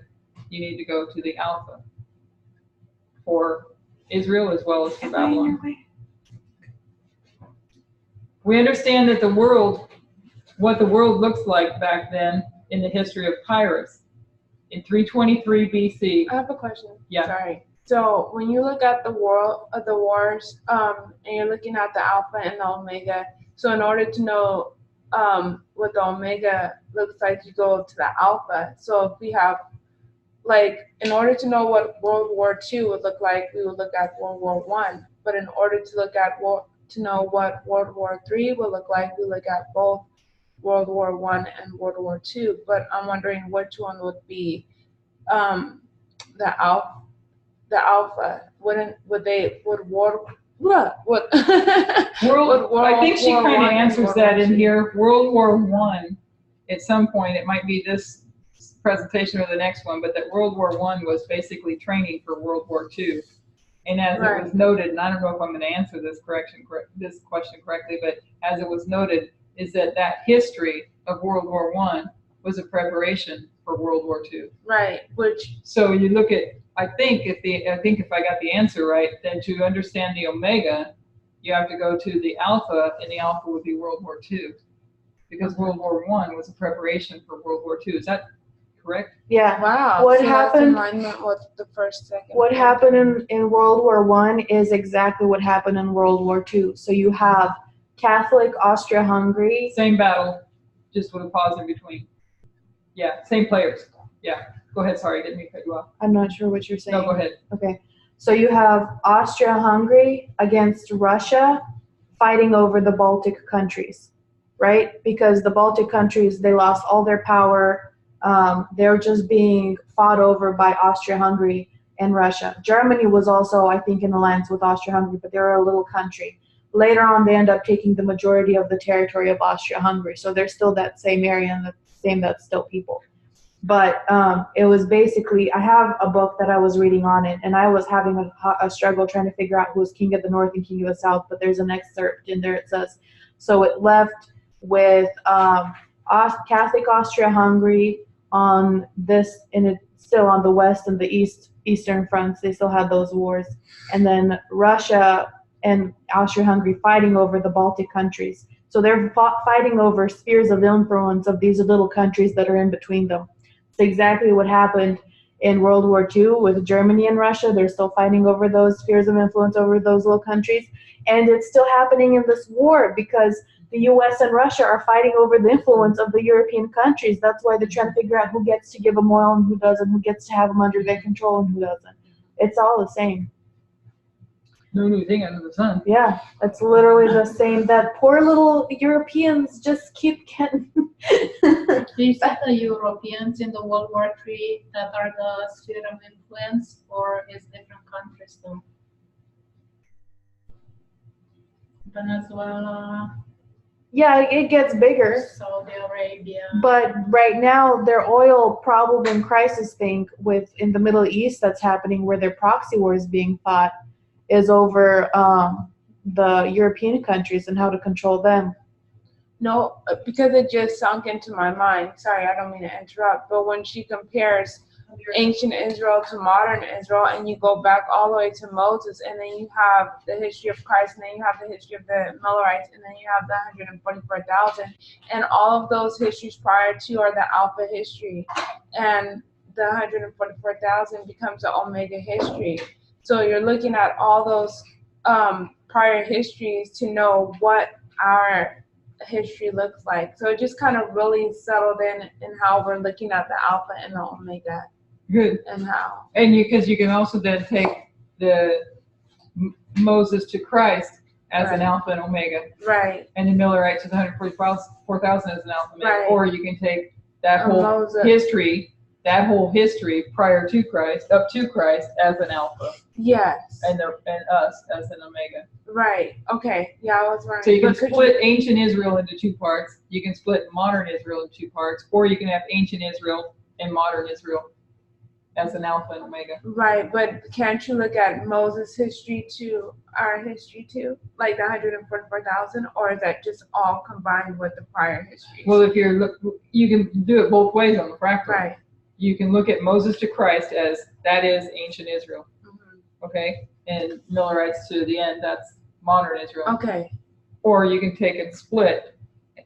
you need to go to the Alpha for Israel as well as for Babylon. We understand that what the world looks like back then in the history of Pyrrhus. In 323 BC. I have a question. Yeah. Sorry. So when you look at the world of the wars, and you're looking at the Alpha and the Omega, so in order to know what the Omega looks like, you go to the Alpha. So if we have, in order to know what World War II would look like, we would look at World War I. But in order to look at to know what World War III would look like, we look at both World War I and World War II. But I'm wondering which one would be the Alpha. I think she kind of answers that in here. World War I, at some point, it might be this presentation or the next one, but that World War I was basically training for World War II. And as it was noted, and I don't know if I'm going to answer this question correctly, but as it was noted, is that history of World War I was a preparation for World War II. Right. So you look at I think if I got the answer right, then to understand the omega, you have to go to the alpha, and the alpha would be World War II, because World War I was a preparation for World War II. Is that correct? Yeah. Wow. What so happened- That's in alignment with the first, second. What happened in World War I is exactly what happened in World War II. So you have Catholic Austria-Hungary. Same battle, just with a pause in between. Yeah, same players. Yeah. Go ahead. Sorry, I didn't mean to cut you off. I'm not sure what you're saying. No, go ahead. Okay. So you have Austria-Hungary against Russia fighting over the Baltic countries, right? Because the Baltic countries, they lost all their power. They're just being fought over by Austria-Hungary and Russia. Germany was also, I think, in alliance with Austria-Hungary, but they're a little country. Later on, they end up taking the majority of the territory of Austria-Hungary. So they're still that same area and that's still people. But it was basically, I have a book that I was reading on it, and I was having a struggle trying to figure out who was king of the north and king of the south, but there's an excerpt in there. It says, so it left with Catholic Austria-Hungary on this, and it's still on the west and the eastern fronts. They still had those wars. And then Russia and Austria-Hungary fighting over the Baltic countries. So they're fighting over spheres of influence of these little countries that are in between them. It's exactly what happened in World War II with Germany and Russia. They're still fighting over those spheres of influence over those little countries. And it's still happening in this war because the US and Russia are fighting over the influence of the European countries. That's why they're trying to figure out who gets to give them oil and who doesn't, who gets to have them under their control and who doesn't. It's all the same. No new thing under the sun. Yeah, it's literally the same. That poor little Europeans just keep getting. Do you see the Europeans in the World War III that are the sphere of influence, or is different countries though? Venezuela, Yeah, it gets bigger. Saudi Arabia. But right now, their oil problem and crisis thing in the Middle East that's happening, where their proxy war is being fought, is over the European countries and how to control them. No, because it just sunk into my mind. Sorry, I don't mean to interrupt, but when she compares ancient Israel to modern Israel, and you go back all the way to Moses, and then you have the history of Christ, and then you have the history of the Millerites, and then you have the 144,000, and all of those histories prior to are the Alpha history, and the 144,000 becomes the Omega history. So you're looking at all those prior histories to know what our history looks like. So it just kind of really settled in how we're looking at the Alpha and the Omega. Good. And how. And because you can also then take the Moses to Christ as an Alpha and Omega. Right. And the Millerites as 144,000 as an Alpha and Omega. Right. Or you can take that whole history prior to Christ, up to Christ, as an Alpha. Yes. And us as an Omega. Right. Okay. Yeah, I was wondering. So you can split ancient Israel into two parts. You can split modern Israel into two parts, or you can have ancient Israel and modern Israel as an Alpha and Omega. Right, but can't you look at Moses' history to our history too, like the 144,000, or is that just all combined with the prior history? Well, if you can do it both ways on the fractal. Right. You can look at Moses to Christ as that is ancient Israel. Mm-hmm. Okay, and Millerites to the end, that's modern Israel. Okay. Or you can take and split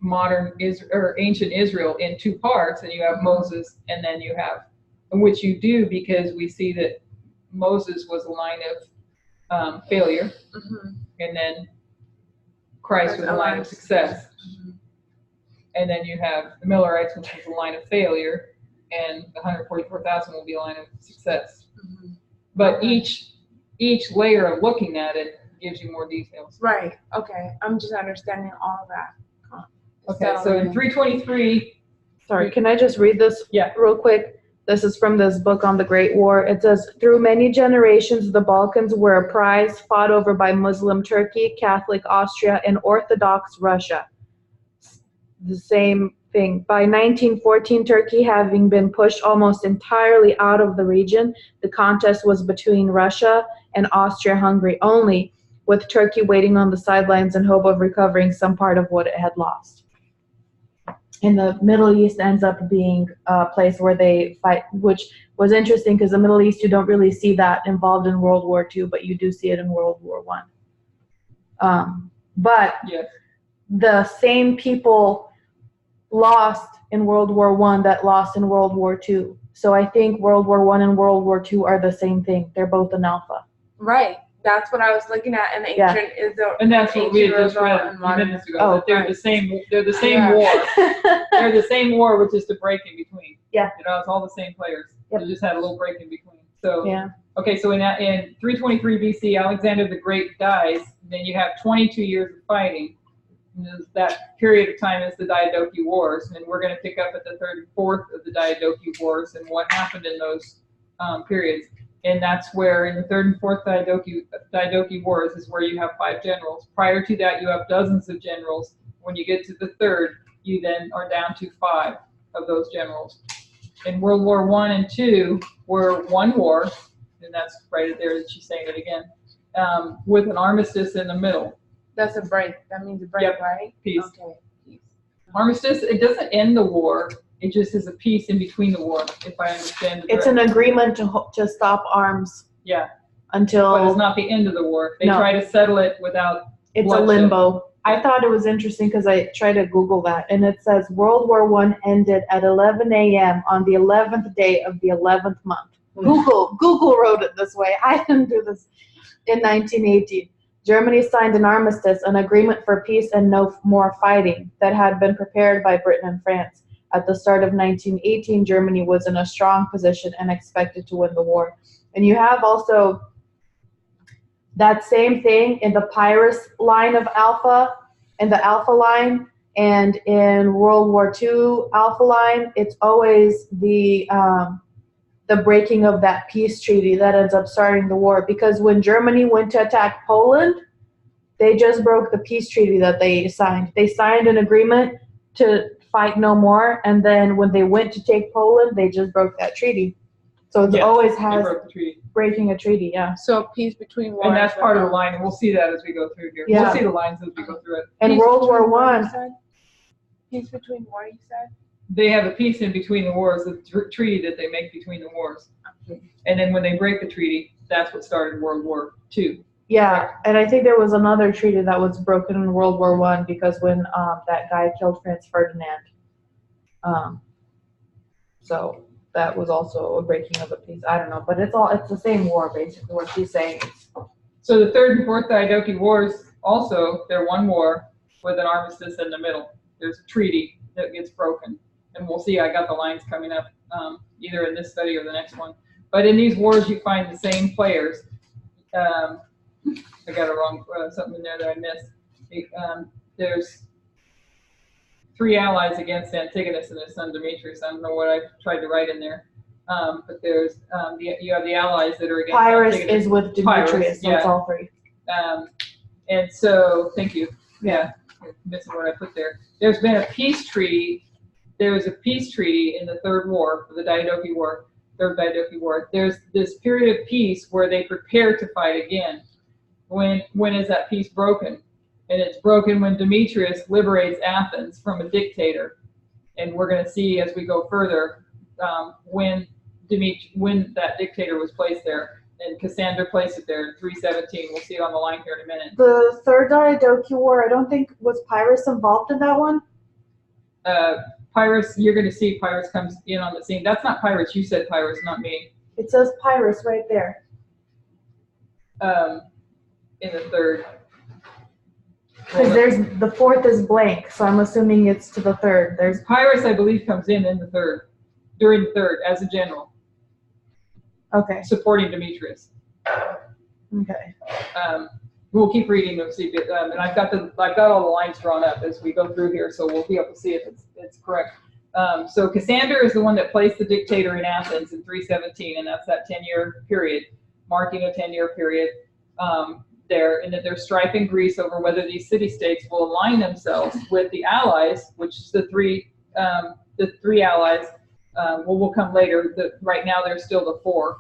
ancient Israel in two parts, and you have Moses, and then you have, which you do because we see that Moses was a line of failure, and then Christ was a line of success. And then you have the Millerites, which is a line of failure, and the 144,000 will be a line of success. But each layer of looking at it gives you more details. Right. Okay. I'm just understanding all of that. Okay. So in 323. Sorry, can I just read this real quick? This is from this book on the Great War. It says, through many generations, the Balkans were a prize fought over by Muslim Turkey, Catholic Austria, and Orthodox Russia. The same thing. By 1914, Turkey having been pushed almost entirely out of the region, the contest was between Russia and Austria-Hungary only, with Turkey waiting on the sidelines in hope of recovering some part of what it had lost. and the Middle East ends up being a place where they fight, which was interesting because the Middle East, you don't really see that involved in World War II, but you do see it in World War I. But Yes. the same people lost in World War I that lost in World War II. So I think World War I and World War II are the same thing. They're both an alpha. Right. That's what I was looking at in the Yeah. ancient Israel. And that's what we had just Israel read and a few modern minutes ago. Oh, That they're right. the same. They're the same Yeah. war. They're the same war with just a break in between. Yeah. You know, it's all the same players. Yep. They just had a little break in between. So Yeah. okay, so in 323 BC, Alexander the Great dies. Then you have 22 years of fighting. And that period of time is the Diadochi Wars, and we're going to pick up at the 3rd and 4th of the Diadochi Wars and what happened in those periods. And that's where in the 3rd and 4th Diadochi Wars is where you have 5 generals. Prior to that, you have dozens of generals. When you get to the 3rd, you then are down to 5 of those generals. In World War I and II were one war, and that's right there that she's saying it again, with an armistice in the middle. That's a break. That means a break, Yep. right? Peace. Okay. Peace. Armistice, it doesn't end the war. It just is a peace in between the war, if I understand it. It's an agreement to stop arms Yeah, until but it's not the end of the war. They No. try to settle it without it's a bloodshed. limbo. I thought it was interesting because I tried to Google that, and it says World War I ended at 11 a.m. on the 11th day of the 11th month. Google wrote it this way. I didn't do this. In 1918, Germany signed an armistice, an agreement for peace and no more fighting that had been prepared by Britain and France. At the start of 1918, Germany was in a strong position and expected to win the war. And you have also that same thing in the Pyrrhus line of Alpha, in the Alpha line, and in World War II Alpha line. It's always the breaking of that peace treaty that ends up starting the war. Because when Germany went to attack Poland, they just broke the peace treaty that they signed. They signed an agreement to fight no more, and then when they went to take Poland, they just broke that treaty. So it Yeah, always They has broke the treaty. breaking a treaty, yeah. So peace between wars. And that's part of the line, and we'll see that as we go through here. Yeah. We'll see the lines as we go through it. And Peace World between War you I, said? Peace between war, you said? They have a peace in between the wars, the treaty that they make between the wars. And then when they break the treaty, that's what started World War II. yeah, and I think there was another treaty that was broken in World War I because when that guy killed Franz Ferdinand. So that was also a breaking of a peace. I don't know, but it's the same war basically. What she's saying. So the 3rd and 4th Diadochi Wars, also, they're one war with an armistice in the middle. There's a treaty that gets broken. And we'll see, I got the lines coming up either in this study or the next one. But in these wars, you find the same players. I got it wrong, something in there that I missed. There's 3 allies against Antigonus and his son Demetrius. I don't know what I tried to write in there. But there's you have the allies that are against Pyrrhus Antigonus. is with Demetrius, Pyrrhus, so it's yeah. all 3. And so, thank you. Yeah, missing what I put there. There's been a peace treaty. There was a peace treaty in the 3rd war, the Diadochi War, 3rd Diadochi War. There's this period of peace where they prepare to fight again. When is that peace broken? And it's broken when Demetrius liberates Athens from a dictator. And we're going to see as we go further when that dictator was placed there. And Cassander placed it there in 317. We'll see it on the line here in a minute. The 3rd Diadochi War, I don't think, was Pyrrhus involved in that one? Pyrrhus, you're going to see Pyrrhus comes in on the scene. That's not Pyrrhus. You said Pyrrhus, not me. It says Pyrrhus right there. In the 3rd. Because the 4th is blank, so I'm assuming it's to the 3rd. There's Pyrrhus, I believe, comes in the 3rd, during the 3rd, as a general, okay. supporting Demetrius. Okay. We'll keep reading them, see, and I've got all the lines drawn up as we go through here, so we'll be able to see if it's correct. So Cassander is the one that placed the dictator in Athens in 317, and that's that 10-year period, marking a 10-year period there, and that they're striping Greece over whether these city-states will align themselves with the allies, which is the three allies. Will come later. Right now, there's still the 4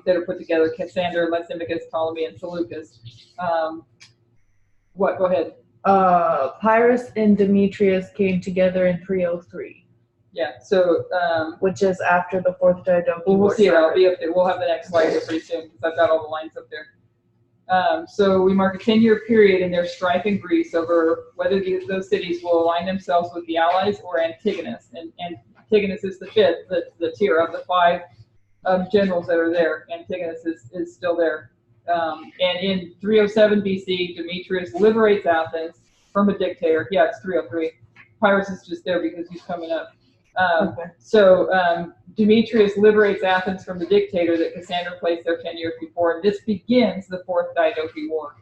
that are put together: Cassander, Lysimachus, Ptolemy, and Seleucus. Go ahead. Pyrrhus and Demetrius came together in 303, Yeah, so, which is after the Fourth Diadochi we'll War see it. I'll started. be up there. We'll have the next slide here pretty soon because I've got all the lines up there. So we mark a 10-year period in their strife in Greece over whether those cities will align themselves with the Allies or Antigonus. And Antigonus is the fifth, the tier of the five generals that are there. Antigonus is still there. And in 307 BC, Demetrius liberates Athens from a dictator. Yeah, it's 303. Pyrrhus is just there because he's coming up. Okay. So Demetrius liberates Athens from the dictator that Cassandra placed there 10 years before, and this begins the Fourth Diadochi War.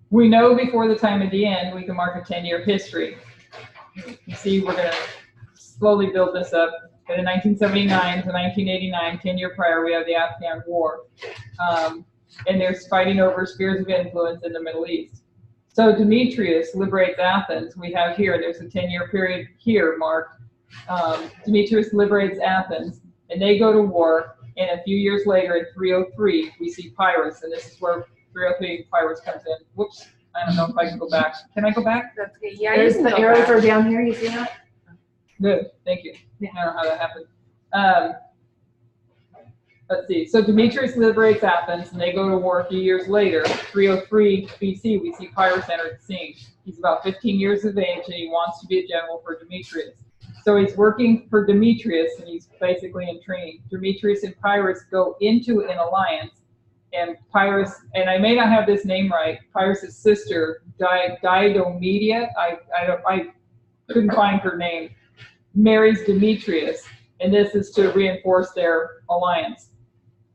We know before the time of the end, we can mark a 10-year history. You see, we're going to slowly build this up. But in 1979 to 1989, 10 years prior, we have the Afghan War. And there's fighting over spheres of influence in the Middle East. So Demetrius liberates Athens. We have here, there's a 10-year period here marked. Demetrius liberates Athens, and they go to war. And a few years later, in 303, we see Pyrrhus, and this is where 303 Pyrrhus comes in. Whoops, I don't know if I can go back. Can I go back? That's good. Yeah, There's you can the go arrows back. are down here. You see that? Good, thank you. I don't know how that happened. Let's see. So Demetrius liberates Athens, and they go to war a few years later. 303 BC, we see Pyrrhus enter the scene. He's about 15 years of age, and he wants to be a general for Demetrius. So he's working for Demetrius, and he's basically in training. Demetrius and Pyrrhus go into an alliance, and Pyrrhus, and I may not have this name right, Pyrrhus' sister, Diadomedia, I couldn't find her name, marries Demetrius, and this is to reinforce their alliance.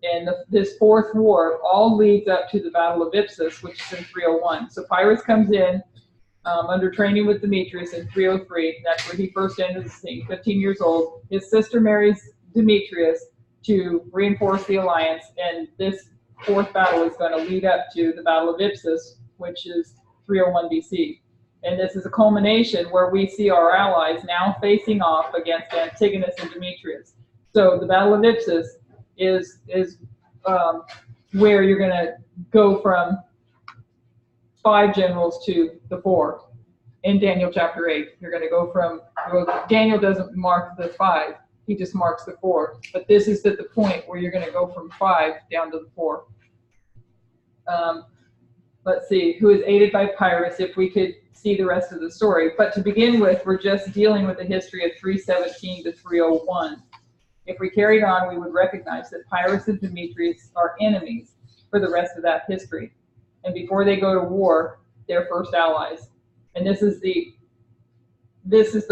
And this fourth war all leads up to the Battle of Ipsus, which is in 301. So Pyrrhus comes in under training with Demetrius in 303. That's where he first enters the scene, 15 years old. His sister marries Demetrius to reinforce the alliance, and this fourth battle is going to lead up to the Battle of Ipsus, which is 301 BC. And this is a culmination where we see our allies now facing off against Antigonus and Demetrius. So the Battle of Ipsus is where you're going to go from 5 generals to the 4. In Daniel chapter 8, you're going to go from, well, Daniel doesn't mark the 5, he just marks the 4. But this is at the point where you're going to go from 5 down to the 4. Let's see, who is aided by Pyrrhus, if we could see the rest of the story. But to begin with, we're just dealing with the history of 317 to 301. If we carried on, we would recognize that Pyrrhus and Demetrius are enemies for the rest of that history. And before they go to war, they're first allies. And this is the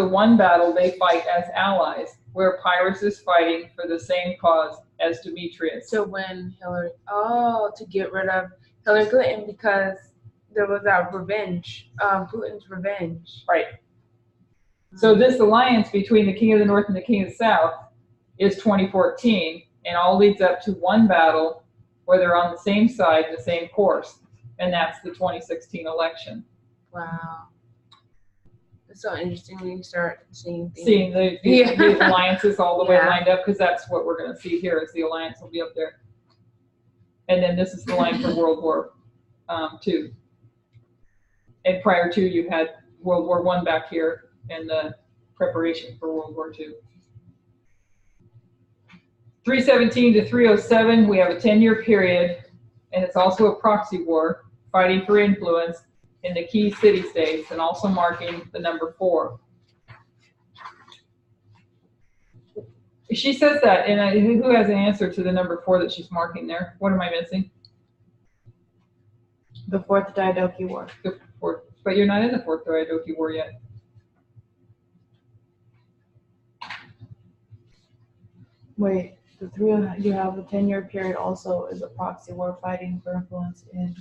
one battle they fight as allies, where Pyrrhus is fighting for the same cause as Demetrius. To win Hillary. Oh, to get rid of Hillary Clinton because there was that revenge, Putin's revenge. Right. So this alliance between the King of the North and the King of the South is 2014, and all leads up to one battle where they're on the same side, the same course, and that's the 2016 election. Wow. It's so interesting when you start seeing things. Seeing these alliances all the way Yeah. lined up, because that's what we're going to see here is the alliance will be up there. And then this is the line for World War II. And prior to, you had World War I back here and the preparation for World War II. 317 to 307, we have a 10-year period, and it's also a proxy war, fighting for influence in the key city-states, and also marking the number 4. She says that, and who has an answer to the number 4 that she's marking there? What am I missing? The Fourth Diadochi War. The fourth, but you're not in the Fourth Diadochi War yet. Wait, you have a 10-year period also is a proxy war fighting for influence in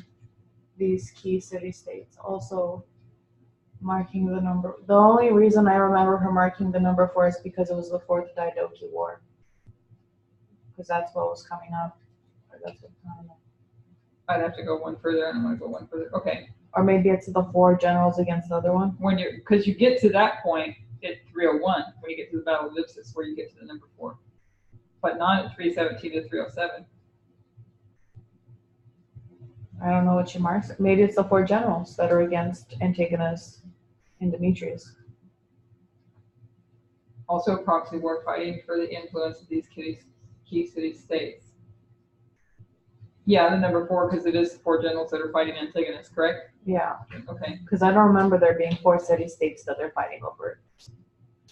these key city-states. Also marking the number. The only reason I remember her marking the number 4 is because it was the Fourth Diadochi War. Because that's what was coming up. Or that's what, I don't know. I'd have to go one further, and I'm going to go one further. Okay. Or maybe it's the 4 generals against the other one. Because you get to that point at 301, when you get to the Battle of Ipsus, where you get to the number 4. But not at 317 to 307. I don't know what she marks. Maybe it's the 4 generals that are against Antigonus and Demetrius. Also proxy war fighting for the influence of these key city-states. Yeah, the number 4, because it is the 4 generals that are fighting Antigonus, correct? Yeah, Okay. because I don't remember there being 4 city-states that they're fighting over.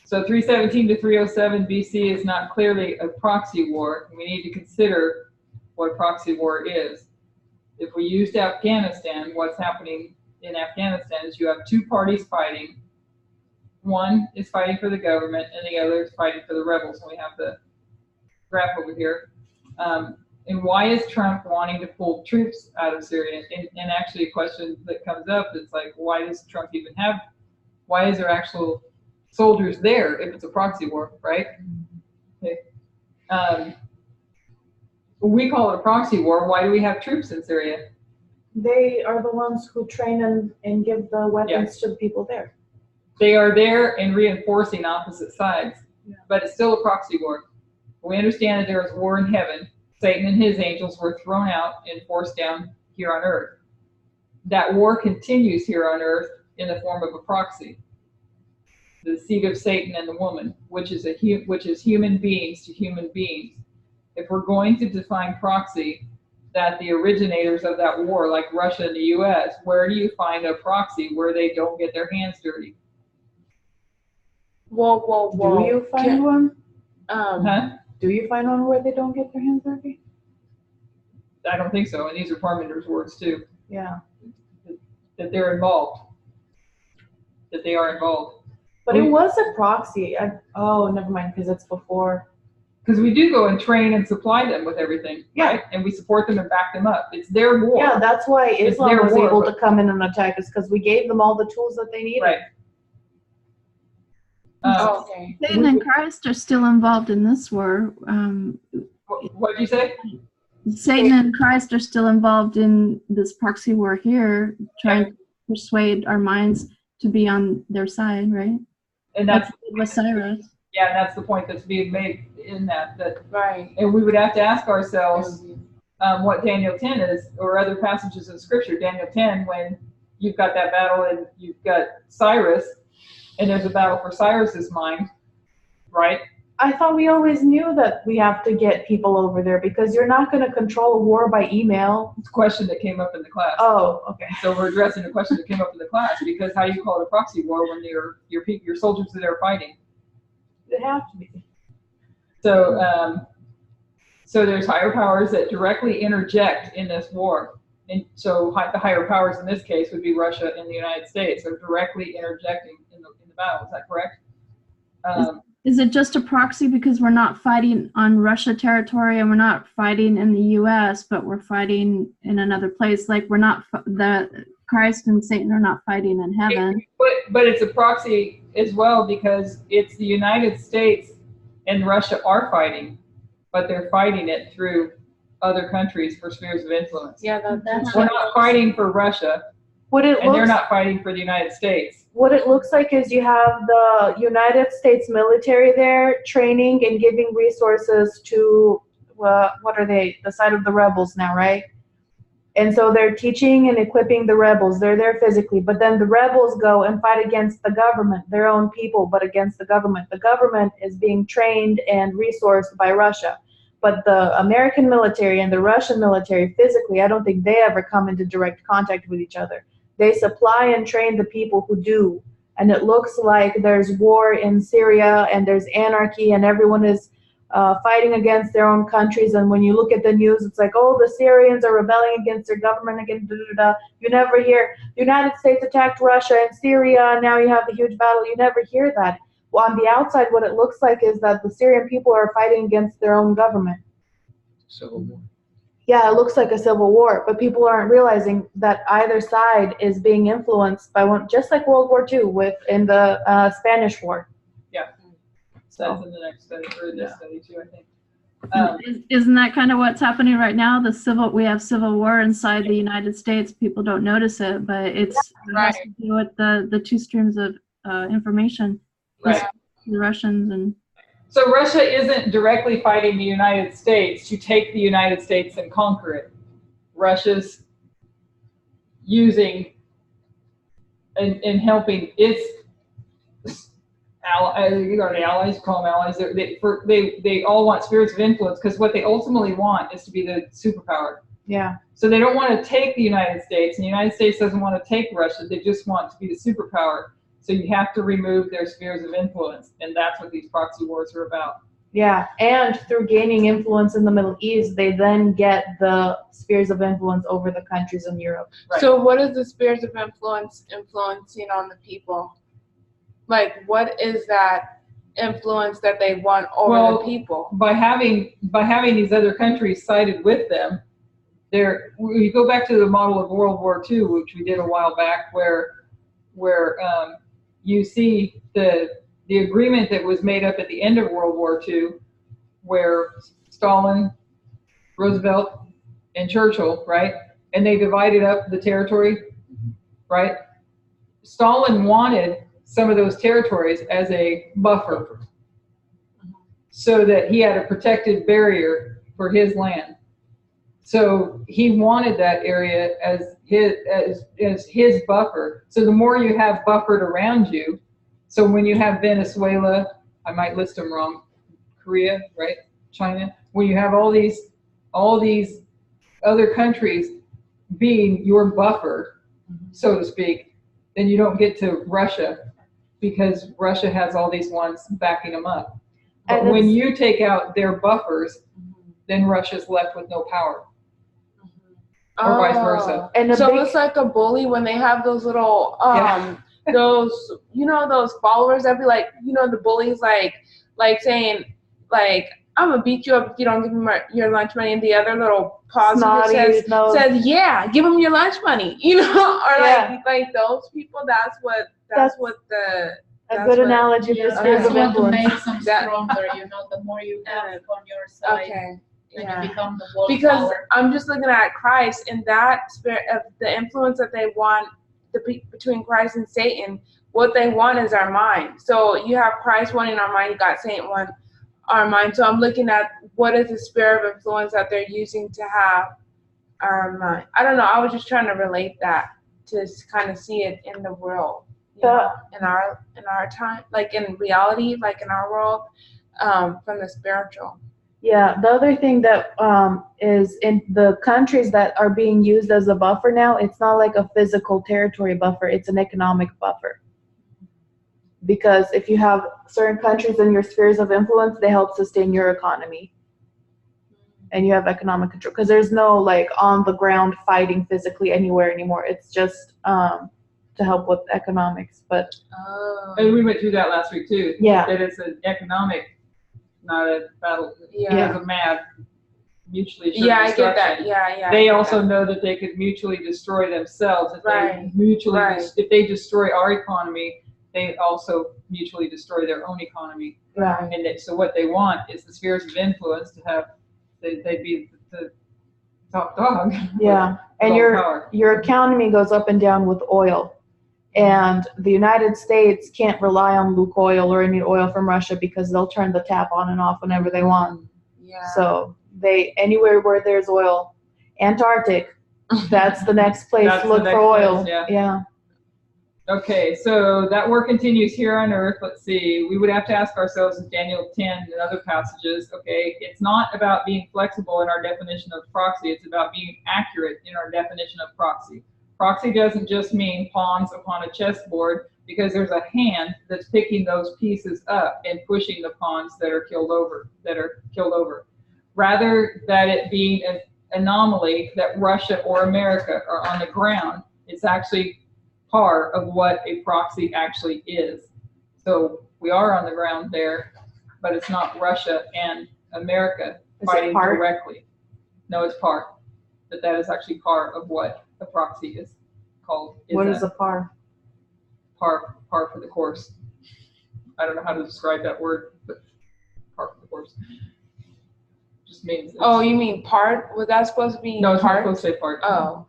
So 317 to 307 BC is not clearly a proxy war. We need to consider what proxy war is. If we used Afghanistan, what's happening in Afghanistan is you have 2 parties fighting. One is fighting for the government, and the other is fighting for the rebels. And we have the graph over here. And why is Trump wanting to pull troops out of Syria? And actually a question that comes up is like, why does Trump even why is there actual soldiers there if it's a proxy war, right? Okay. We call it a proxy war. Why do we have troops in Syria? They are the ones who train and give the weapons to the people there. They are there and reinforcing opposite sides, but it's still a proxy war. We understand that there is war in heaven. Satan and his angels were thrown out and forced down here on earth. That war continues here on earth in the form of a proxy. The seed of Satan and the woman, which is human beings to human beings. If we're going to define proxy, that the originators of that war, like Russia and the US, where do you find a proxy where they don't get their hands dirty? Whoa. Do you find one? Huh? Do you find one where they don't get their hands dirty? I don't think so, and these are Parmenter's words too. Yeah. That they're involved. That they are involved. But it was a proxy. Oh, never mind, because it's before. Because we do go and train and supply them with everything, Yeah. right? And we support them and back them up. It's their war. Yeah, that's why It's Islam their was war, able but- to come in and attack us, because we gave them all the tools that they needed. Right. Okay. Satan and Christ are still involved in this war. What did you say? Satan and Christ are still involved in this proxy war here, trying to persuade our minds to be on their side, right? And that's with Cyrus. yeah, that's the point that's being made in that. Right. And we would have to ask ourselves what Daniel 10 is, or other passages in Scripture. Daniel 10, when you've got that battle and you've got Cyrus, and there's a battle for Cyrus's mind, right? I thought we always knew that we have to get people over there, because you're not going to control a war by email. It's a question that came up in the class. Oh, okay. So we're addressing the question that came up in the class, because how do you call it a proxy war when your soldiers that are fighting? It have to be. So so there's higher powers that directly interject in this war. And so the higher powers in this case would be Russia and the United States. They're directly interjecting in the battle. Is that correct? Is it just a proxy because we're not fighting on Russia territory and we're not fighting in the U.S., but we're fighting in another place? Like we're not, Christ and Satan are not fighting in heaven. But it's a proxy as well, because it's the United States and Russia are fighting, but they're fighting it through other countries for spheres of influence. Yeah, that's We're not fighting for Russia, and they're not fighting for the United States. What it looks like is you have the United States military there training and giving resources to, what are they? The side of the rebels now, right? And so they're teaching and equipping the rebels. They're there physically, but then the rebels go and fight against the government, their own people, but against the government. The government is being trained and resourced by Russia. But the American military and the Russian military physically, I don't think they ever come into direct contact with each other. They supply and train the people who do. And it looks like there's war in Syria and there's anarchy and everyone is fighting against their own countries. And when you look at the news, it's like, oh, the Syrians are rebelling against their government again. You never hear the United States attacked Russia and Syria, and now you have a huge battle. You never hear that. Well, on the outside, what it looks like is that the Syrian people are fighting against their own government. Civil war. Yeah, it looks like a civil war, but people aren't realizing that either side is being influenced by one, just like World War II in the Spanish War. Yeah. So that's in the next study, or this study too, I think. Isn't that kind of what's happening right now? We have civil war inside the United States. People don't notice it, but it has to do with the two streams of information. Right. The Russians and. So Russia isn't directly fighting the United States to take the United States and conquer it. Russia's using and helping its allies, call them allies. They all want spheres of influence because what they ultimately want is to be the superpower. Yeah. So they don't want to take the United States, and the United States doesn't want to take Russia. They just want to be the superpower. So you have to remove their spheres of influence, and that's what these proxy wars are about. Yeah, and through gaining influence in the Middle East, they then get the spheres of influence over the countries in Europe. Right. So what is the spheres of influence influencing on the people? Like, what is that influence that they want over the people? By having these other countries sided with them, you go back to the model of World War II, which we did a while back, where you see the agreement that was made up at the end of World War II, where Stalin, Roosevelt, and Churchill, right? And they divided up the territory, right? Stalin wanted some of those territories as a buffer so that he had a protected barrier for his land. So he wanted that area as his buffer. So the more you have buffered around you, so when you have Venezuela, I might list them wrong, Korea, right? China, when you have all these other countries being your buffer, so to speak, then you don't get to Russia because Russia has all these ones backing them up. But when you take out their buffers, then Russia's left with no power. Or vice versa. And so it's like a bully when they have those little those those followers that be like, the bullies like saying like, I'm gonna beat you up if you don't give me your lunch money, and the other little positive says yeah, give them your lunch money, or like those people. That's what a good analogy for spheres of influence. To make them stronger, the more you have on your side. Okay. And you become the world because power. I'm just looking at Christ and that spirit of the influence that they want between Christ and Satan. What they want is our mind. So you have Christ wanting our mind, you got Satan wanting our mind. So I'm looking at what is the spirit of influence that they're using to have our mind. I don't know. I was just trying to relate that to kind of see it in the world, in our time, like in reality, like in our world, from the spiritual. Yeah, the other thing that is in the countries that are being used as a buffer now, it's not like a physical territory buffer, it's an economic buffer. Because if you have certain countries in your spheres of influence, they help sustain your economy. And you have economic control. Because there's no like on the ground fighting physically anywhere anymore. It's just to help with economics. But and we went through that last week too. Yeah. That it's an economic, not a battle. Yeah. Because of mad mutually assured I destruction. get that. Yeah. They also know that they could mutually destroy themselves if they mutually if they destroy our economy, they also mutually destroy their own economy. Right. And so what they want is the spheres of influence to have they'd be the top dog. Yeah. And your economy goes up and down with oil. And the United States can't rely on Lukoil or any oil from Russia because they'll turn the tap on and off whenever they want. Yeah. So anywhere where there's oil, Antarctic, that's the next place to look for oil. Yeah. Okay, so that war continues here on earth. Let's see. We would have to ask ourselves in Daniel 10 and other passages, okay, it's not about being flexible in our definition of proxy. It's about being accurate in our definition of proxy. Proxy doesn't just mean pawns upon a chessboard because there's a hand that's picking those pieces up and pushing the pawns that are killed over. Rather that it being an anomaly that Russia or America are on the ground, it's actually part of what a proxy actually is. So we are on the ground there, but it's not Russia and America fighting directly. No, it's part. But that is actually part of what a proxy is called. What is a par? Par for the course. I don't know how to describe that word, but par for the course. Just means. Oh, you mean part? Was that supposed to be? No, it's part? not supposed to say part. Oh.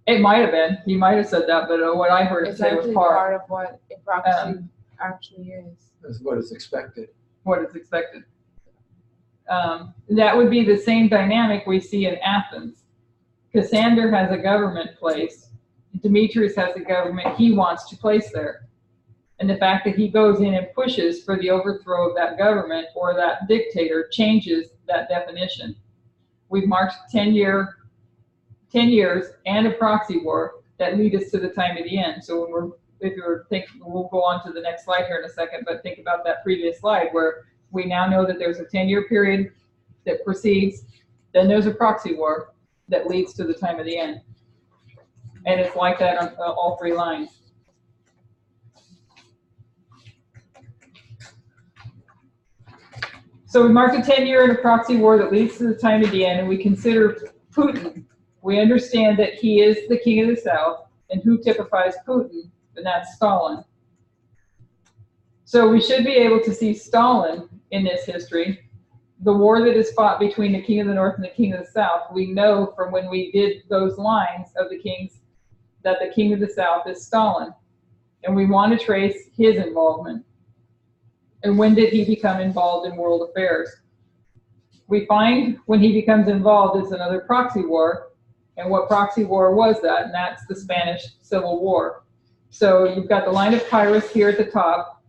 It might have been. He might have said that, but what I heard it say was part of what a proxy actually is. That's what is expected. What is expected. That would be the same dynamic we see in Athens. Cassander has a government place. Demetrius has a government he wants to place there. And the fact that he goes in and pushes for the overthrow of that government or that dictator changes that definition. We've marked 10 years and a proxy war that lead us to the time of the end. So when if you're thinking, we'll go on to the next slide here in a second, but think about that previous slide where we now know that there's a 10-year period that precedes, then there's a proxy war that leads to the time of the end. And it's like that on all three lines. So we mark a 10-year and a proxy war that leads to the time of the end, and we consider Putin. We understand that he is the king of the South, and who typifies Putin, and that's Stalin. So we should be able to see Stalin in this history. The war that is fought between the king of the North and the king of the South, we know from when we did those lines of the kings that the king of the South is Stalin. And we want to trace his involvement. And when did he become involved in world affairs? We find when he becomes involved, it's another proxy war. And what proxy war was that? And that's the Spanish Civil War. So you've got the line of Pyrrhus here at the top,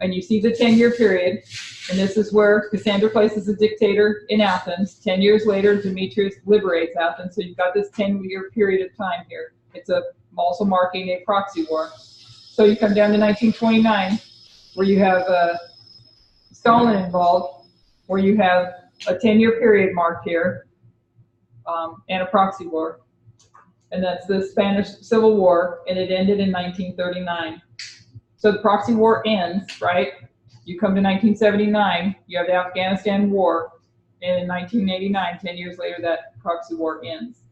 and you see the 10-year period. And this is where Cassander places a dictator in Athens. 10 years later, Demetrius liberates Athens. So you've got this 10-year period of time here. It's also marking a proxy war. So you come down to 1929, where you have Stalin involved, where you have a 10-year period marked here, and a proxy war. And that's the Spanish Civil War, and it ended in 1939. So the proxy war ends, right? You come to 1979, you have the Afghanistan War, and in 1989, 10 years later, that proxy war ends.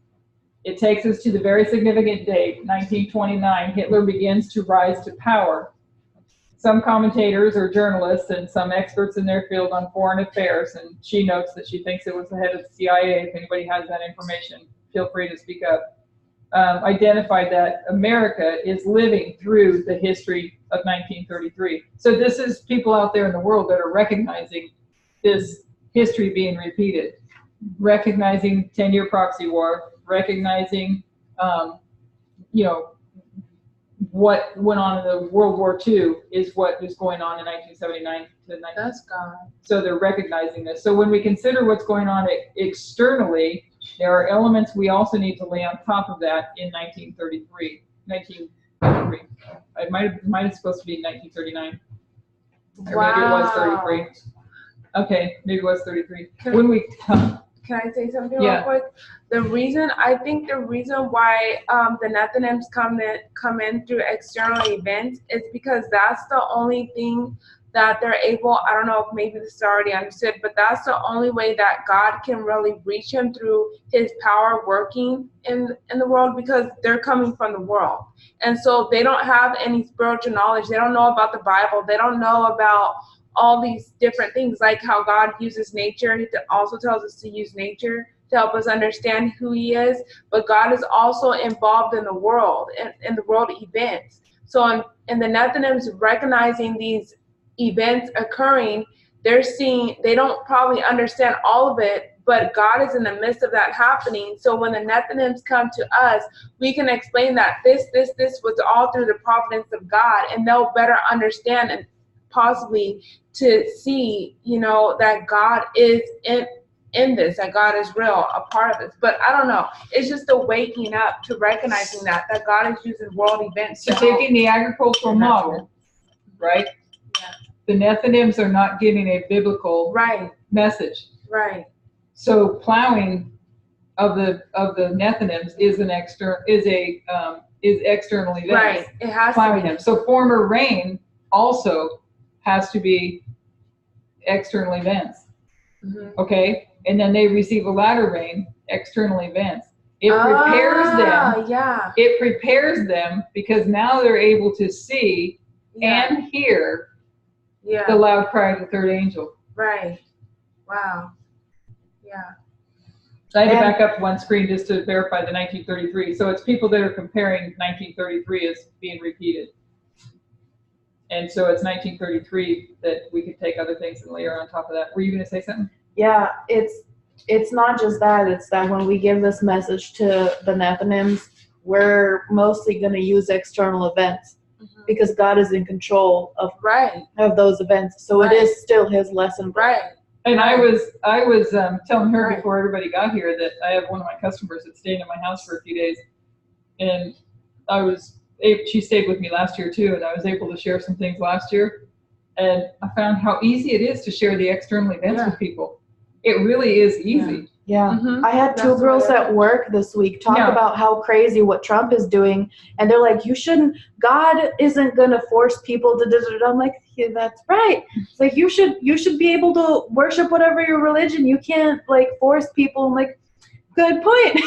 It takes us to the very significant date, 1929. Hitler begins to rise to power. Some commentators or journalists and some experts in their field on foreign affairs, and she notes that she thinks it was the head of the CIA. If anybody has that information, feel free to speak up. Identified that America is living through the history of 1933. So this is people out there in the world that are recognizing this history being repeated, recognizing 10-year proxy war, recognizing, what went on in the World War II is what is going on in 1979 to 19. That's God. So they're recognizing this. So when we consider what's going on externally, there are elements we also need to lay on top of that in 1933. It might have supposed to be 1939. Or Wow. maybe it was 33. Okay, maybe it was 33. Can I say something Yeah. real quick? The reason why the Nethinims come in through external events is because that's the only thing that they're able, I don't know if maybe this is already understood, but that's the only way that God can really reach him through his power working in the world, because they're coming from the world. And so they don't have any spiritual knowledge. They don't know about the Bible. They don't know about all these different things, like how God uses nature. He also tells us to use nature to help us understand who he is. But God is also involved in the world, in the world events. So in the Nethinims recognizing these events occurring, they don't probably understand all of it, but God is in the midst of that happening. So when the Nethinims come to us, we can explain that this was all through the providence of God, and they'll better understand and possibly to see, that God is in this, that God is real, a part of this. But I don't know. It's just a waking up to recognizing that God is using world events. So taking the agricultural model, right? Yeah. The Nethinims are not giving a biblical message. Right. So plowing of the Nethinims is external events. Right. It has plowing to be. them. So former rain also has to be external events. Mm-hmm. Okay? And then they receive a latter rain, external events. It prepares them. Yeah. It prepares them because now they're able to see and hear the loud cry of the third angel. Right. Wow. Yeah. So I had to back up one screen just to verify the 1933. So it's people that are comparing 1933 as being repeated. And so it's 1933 that we could take other things and layer on top of that. Were you going to say something? Yeah, it's it's not just that, it's that when we give this message to the Nethinims, we're mostly going to use external events because God is in control of those events. So it is still his lesson. Right. And I was telling her before everybody got here that I have one of my customers that stayed in my house for a few days, and she stayed with me last year too, and I was able to share some things last year, and I found how easy it is to share the external events with people. It really is easy. Yeah. I had two girls at work this week talk about how crazy what Trump is doing, and they're like, God isn't going to force people to do it. I'm like, yeah, that's right. It's like, you should be able to worship whatever your religion. You can't like force people. I'm like, good point.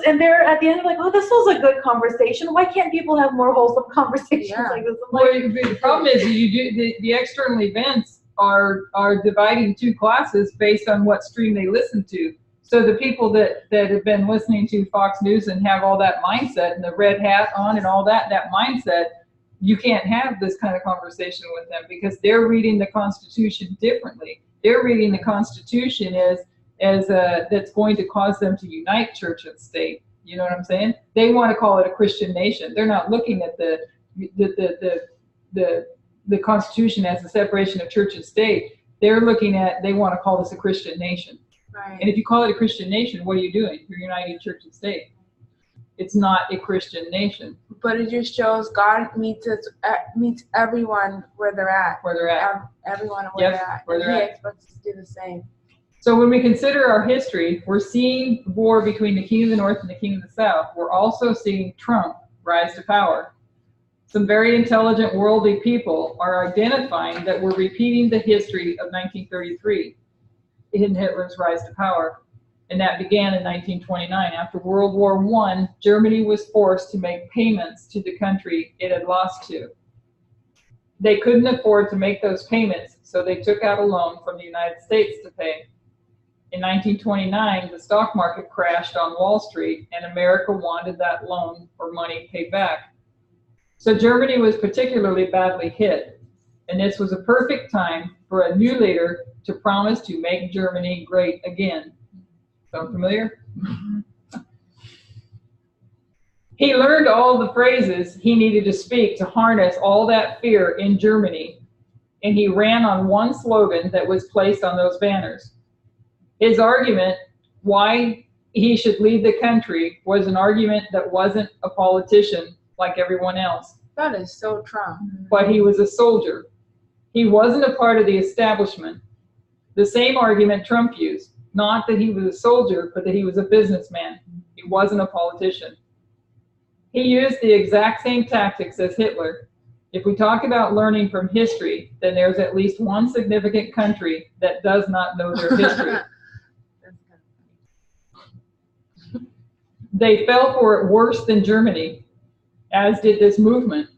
And they're at the end like, oh, this was a good conversation. Why can't people have more wholesome conversations like this? I'm like, the problem is the external events are dividing two classes based on what stream they listen to. So the people that have been listening to Fox News and have all that mindset and the red hat on and all that mindset, you can't have this kind of conversation with them because they're reading the Constitution differently. They're reading the Constitution as that's going to cause them to unite church and state. You know what I'm saying? They want to call it a Christian nation. They're not looking at the Constitution as a separation of church and state. They want to call this a Christian nation. Right. And if you call it a Christian nation, what are you doing? You're uniting church and state. It's not a Christian nation. But it just shows God meets everyone where they're at. Everyone where they're at. And he expects us to do the same. So when we consider our history, we're seeing war between the King of the North and the King of the South. We're also seeing Trump rise to power. Some very intelligent, worldly people are identifying that we're repeating the history of 1933 in Hitler's rise to power. And that began in 1929. After World War I, Germany was forced to make payments to the country it had lost to. They couldn't afford to make those payments, so they took out a loan from the United States to pay. In 1929, the stock market crashed on Wall Street, and America wanted that loan or money paid back. So Germany was particularly badly hit, and this was a perfect time for a new leader to promise to make Germany great again. Sound familiar? He learned all the phrases he needed to speak to harness all that fear in Germany, and he ran on one slogan that was placed on those banners. His argument why he should lead the country was an argument that wasn't a politician like everyone else. That is so Trump. But he was a soldier. He wasn't a part of the establishment. The same argument Trump used. Not that he was a soldier, but that he was a businessman. He wasn't a politician. He used the exact same tactics as Hitler. If we talk about learning from history, then there's at least one significant country that does not know their history. They fell for it worse than Germany, as did this movement.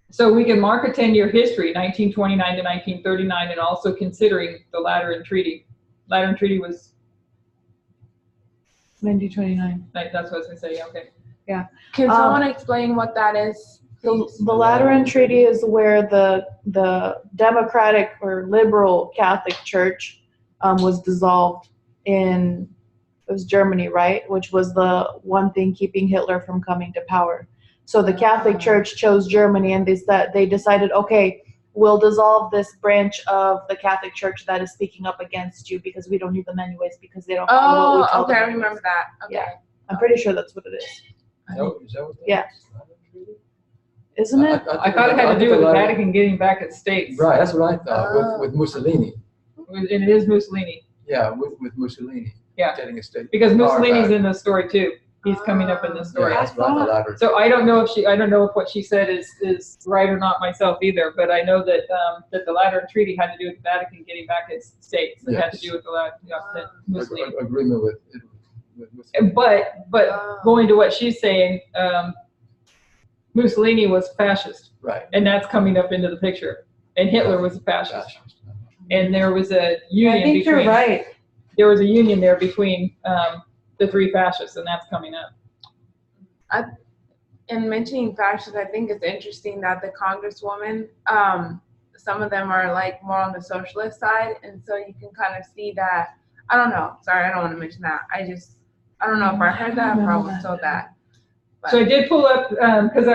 So we can mark a 10-year history, 1929 to 1939, and also considering the Lateran Treaty. Lateran Treaty was 1929. That's what I was going to say. Yeah, okay. Yeah. Can someone explain what that is? The Lateran Treaty is where the Democratic or Liberal Catholic Church was dissolved in, it was Germany, right? Which was the one thing keeping Hitler from coming to power. So the Catholic Church chose Germany, and they decided, okay, we'll dissolve this branch of the Catholic Church that is speaking up against you because we don't need them anyways because they don't follow what we tell them. I remember that. Okay. Yeah, I'm pretty sure that's what it is. Is that what that Yeah. is? Isn't it? I thought it had to do with the Vatican getting back its states. Right, that's what I thought with Mussolini. And it is Mussolini. Yeah, with Mussolini. Yeah. Getting a state. Because Mussolini's in the story too. He's coming up in the story. Yeah, that's what I thought. So I don't know if what she said is right or not myself either, but I know that that the Lateran Treaty had to do with the Vatican getting back its states. It had to do with the Mussolini. Agreement with But going to what she's saying, Mussolini was fascist. Right. And that's coming up into the picture. And Hitler was a fascist. And there was a union I think between. you're right. There was a union there between the three fascists, and that's coming up. In mentioning fascists, I think it's interesting that the Congresswoman, some of them are like more on the socialist side, and so you can kind of see that I don't know. Sorry, I don't want to mention that. I don't know if I heard that or I was told that. But. So I did pull up, because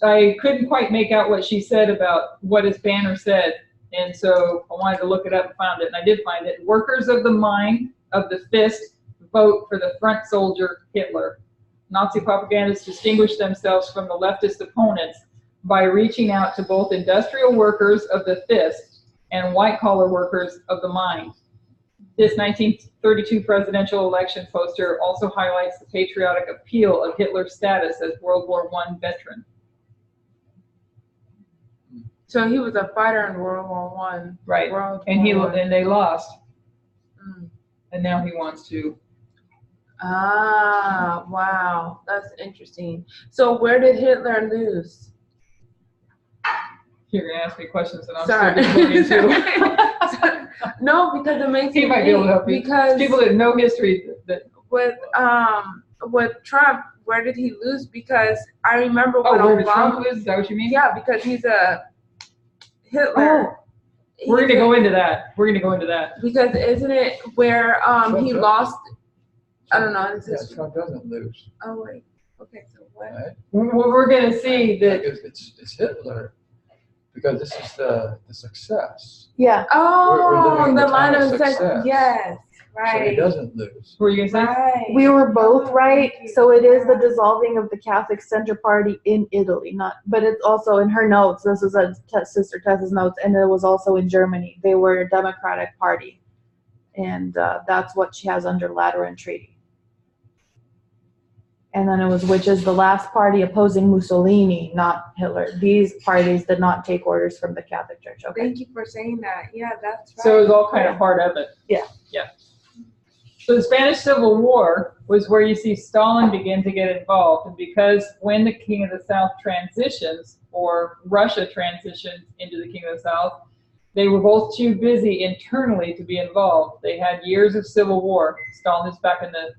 I couldn't quite make out what she said about what his banner said. And so I wanted to look it up and found it, and I did find it. Workers of the mind of the fist vote for the front soldier, Hitler. Nazi propagandists distinguished themselves from the leftist opponents by reaching out to both industrial workers of the fist and white-collar workers of the mind. This 1932 presidential election poster also highlights the patriotic appeal of Hitler's status as World War I veteran. So he was a fighter in World War One. Right, and they lost, and now he wants to. Ah, wow, that's interesting. So where did Hitler lose? You're gonna ask me questions that I'm Sorry. still getting into. No, because it makes He might be able to help you. Because people that know history that with Trump, where did he lose? Because I remember when where did Obama Trump lose? Is that what you mean? Yeah, because he's a Hitler. We're gonna go into that. We're gonna go into that. Because isn't it where he lost? I don't know. Trump doesn't lose. Oh wait. Okay, so what? Right? Well, we're gonna see that It's Hitler, because this is the success. Yeah. Oh, living in the the line time of of success. success. Yes, So he right. doesn't lose. what were you gonna say? Right. We were both right. So it is the dissolving of the Catholic Center Party in Italy, but it's also in her notes. This is Sister Tessa's notes, and it was also in Germany. They were a Democratic Party, and that's what she has under Lateran Treaty. And then which is the last party opposing Mussolini, not Hitler. These parties did not take orders from the Catholic Church. Okay. Thank you for saying that. Yeah, that's right. So it was all kind of part of it. Yeah. Yeah. So the Spanish Civil War was where you see Stalin begin to get involved. And because when the King of the South transitions, or Russia transitions into the King of the South, they were both too busy internally to be involved. They had years of civil war. Stalin is back in the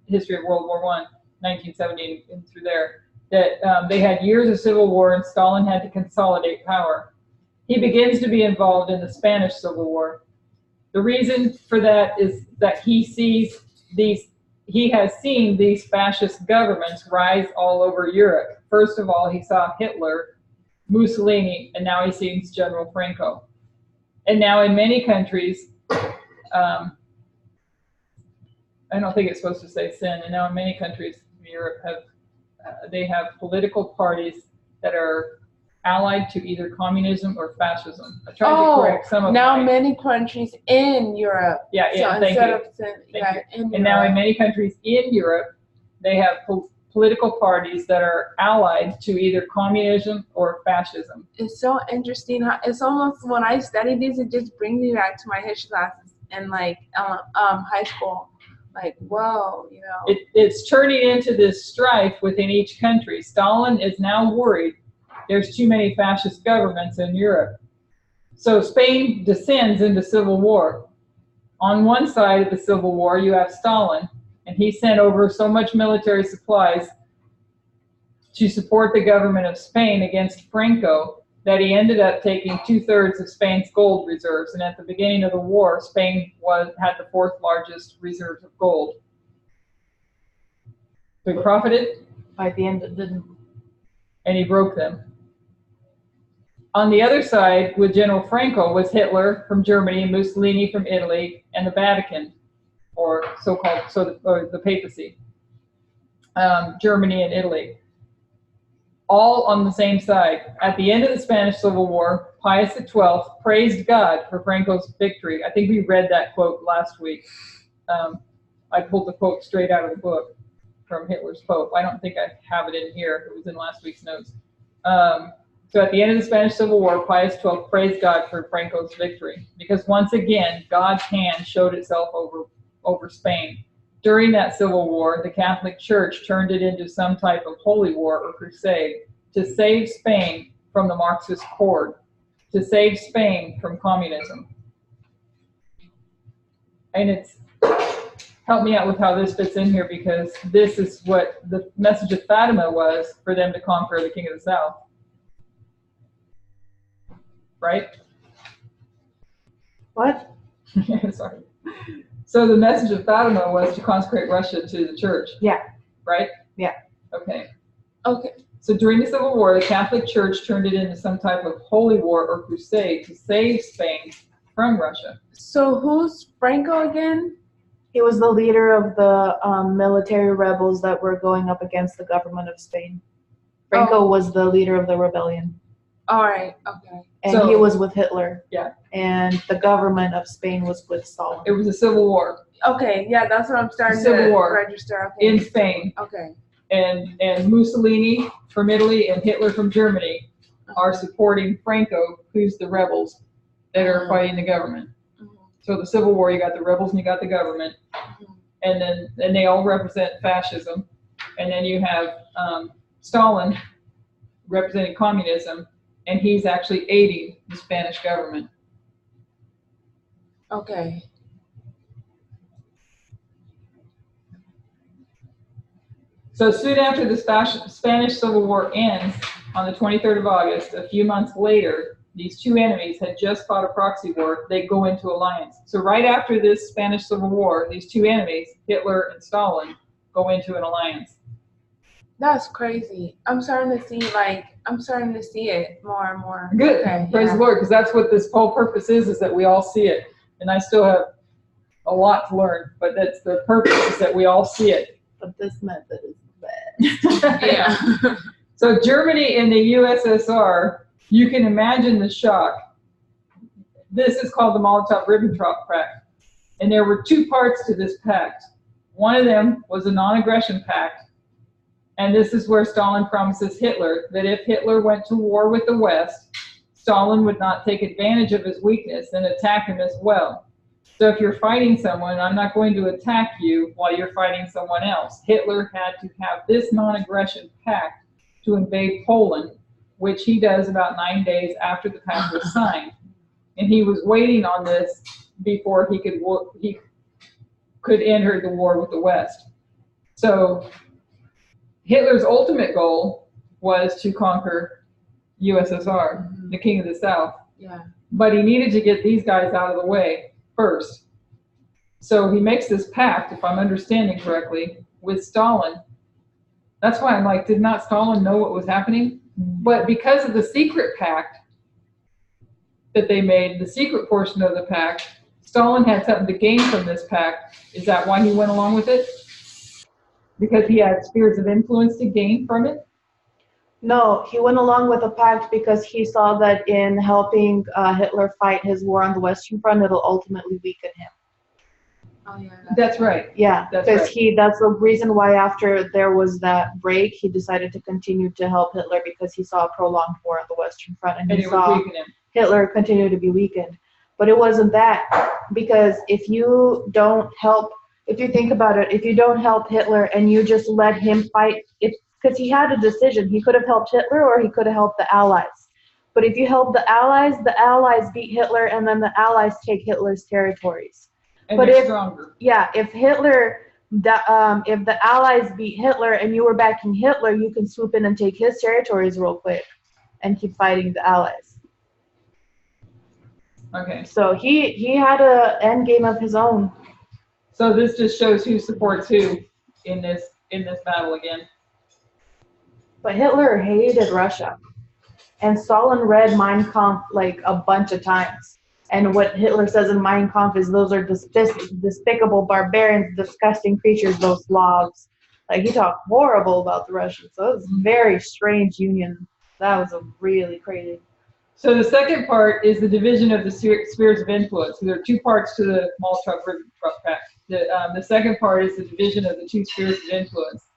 history of World War I. 1970 and through there, that they had years of civil war and Stalin had to consolidate power. He begins to be involved in the Spanish Civil War. The reason for that is that he has seen these fascist governments rise all over Europe. First of all, he saw Hitler, Mussolini, and now he sees General Franco. And now in many countries, I don't think it's supposed to say sin, and now in many countries in Europe they have political parties that are allied to either communism or fascism. I tried to correct some of now many countries in Europe. Yeah, So thank you. And now in many countries in Europe, they have political parties that are allied to either communism or fascism. It's so interesting. It's almost, when I study these, it just brings me back to my history classes in high school. Like, whoa, you know. It's turning into this strife within each country. Stalin is now worried there's too many fascist governments in Europe. So Spain descends into civil war. On one side of the civil war, you have Stalin, and he sent over so much military supplies to support the government of Spain against Franco that he ended up taking 2/3 of Spain's gold reserves. And at the beginning of the war, Spain had the 4th largest reserves of gold. So he profited. By the end, it didn't. And he broke them. On the other side, with General Franco, was Hitler from Germany, Mussolini from Italy, and the Vatican, or the papacy. Germany and Italy. All on the same side. At the end of the Spanish Civil War, Pius XII praised God for Franco's victory. I think we read that quote last week. I pulled the quote straight out of the book from Hitler's Pope. I don't think I have it in here. It was in last week's notes. So at the end of the Spanish Civil War, Pius XII praised God for Franco's victory, because once again, God's hand showed itself over Spain. During that civil war, the Catholic Church turned it into some type of holy war or crusade to save Spain from the Marxist horde, to save Spain from communism. And help me out with how this fits in here, because this is what the message of Fatima was for them to conquer the King of the South. Right? What? Sorry. So the message of Fatima was to consecrate Russia to the church. Yeah. Right? Yeah. Okay. Okay. So during the Civil War, the Catholic Church turned it into some type of holy war or crusade to save Spain from Russia. So who's Franco again? He was the leader of the military rebels that were going up against the government of Spain. Franco was the leader of the rebellion. All right. Okay. And So- he was with Hitler. Yeah. And the government of Spain was with Stalin. It was a civil war Okay. Yeah, that's what I'm starting Civil to War register. Okay. in Spain, Okay. and Mussolini from Italy and Hitler from Germany are supporting Franco, who's the rebels that are fighting the government. So the Civil War, you got the rebels and you got the government, and they all represent fascism, and then you have Stalin representing communism, and he's actually aiding the Spanish government. Okay. So soon after the Spanish Civil War ends, on the 23rd of August, a few months later, these two enemies had just fought a proxy war. They go into alliance. So right after this Spanish Civil War, these two enemies, Hitler and Stalin, go into an alliance. That's crazy. I'm starting to see it more and more. Good. Okay, Praise yeah. the Lord, because that's what this whole purpose is that we all see it. And I still have a lot to learn, but that's the purpose, is that we all see it. But this method is bad. Yeah. So Germany and the USSR, you can imagine the shock. This is called the Molotov-Ribbentrop Pact. And there were two parts to this pact. One of them was a non-aggression pact. And this is where Stalin promises Hitler that if Hitler went to war with the West, Stalin would not take advantage of his weakness and attack him as well. So if you're fighting someone, I'm not going to attack you while you're fighting someone else. Hitler had to have this non-aggression pact to invade Poland, which he does about 9 days after the pact was signed. And he was waiting on this before he could enter the war with the West. So Hitler's ultimate goal was to conquer USSR, the King of the South. Yeah. But he needed to get these guys out of the way first. So he makes this pact, if I'm understanding correctly, with Stalin. That's why I'm like, did not Stalin know what was happening? But because of the secret pact that they made, the secret portion of the pact, Stalin had something to gain from this pact. Is that why he went along with it? Because he had spheres of influence to gain from it? No, he went along with the pact because he saw that in helping Hitler fight his war on the Western Front, it'll ultimately weaken him. Oh yeah. That's right. Yeah, That's because right. that's the reason why after there was that break, he decided to continue to help Hitler because he saw a prolonged war on the Western Front, and And he it would saw weaken him. Hitler continue to be weakened. But it wasn't that, because if you think about it, if you don't help Hitler and you just let him fight, because he had a decision. He could have helped Hitler or he could have helped the Allies. But if you help the Allies beat Hitler, and then the Allies take Hitler's territories. And But they're if- stronger. Yeah, if the Allies beat Hitler and you were backing Hitler, you can swoop in and take his territories real quick and keep fighting the Allies. Okay. So he had a end game of his own. So this just shows who supports who in this battle again. But Hitler hated Russia. And Stalin read Mein Kampf like a bunch of times. And what Hitler says in Mein Kampf is those are despicable barbarians, disgusting creatures, those Slavs. Like, he talked horrible about the Russians. So it was a very strange union. That was a really crazy. So the second part is the division of the spheres of influence. So there are two parts to the Molotov-Ribbentrop Pact. The second part is the division of the two spheres of influence,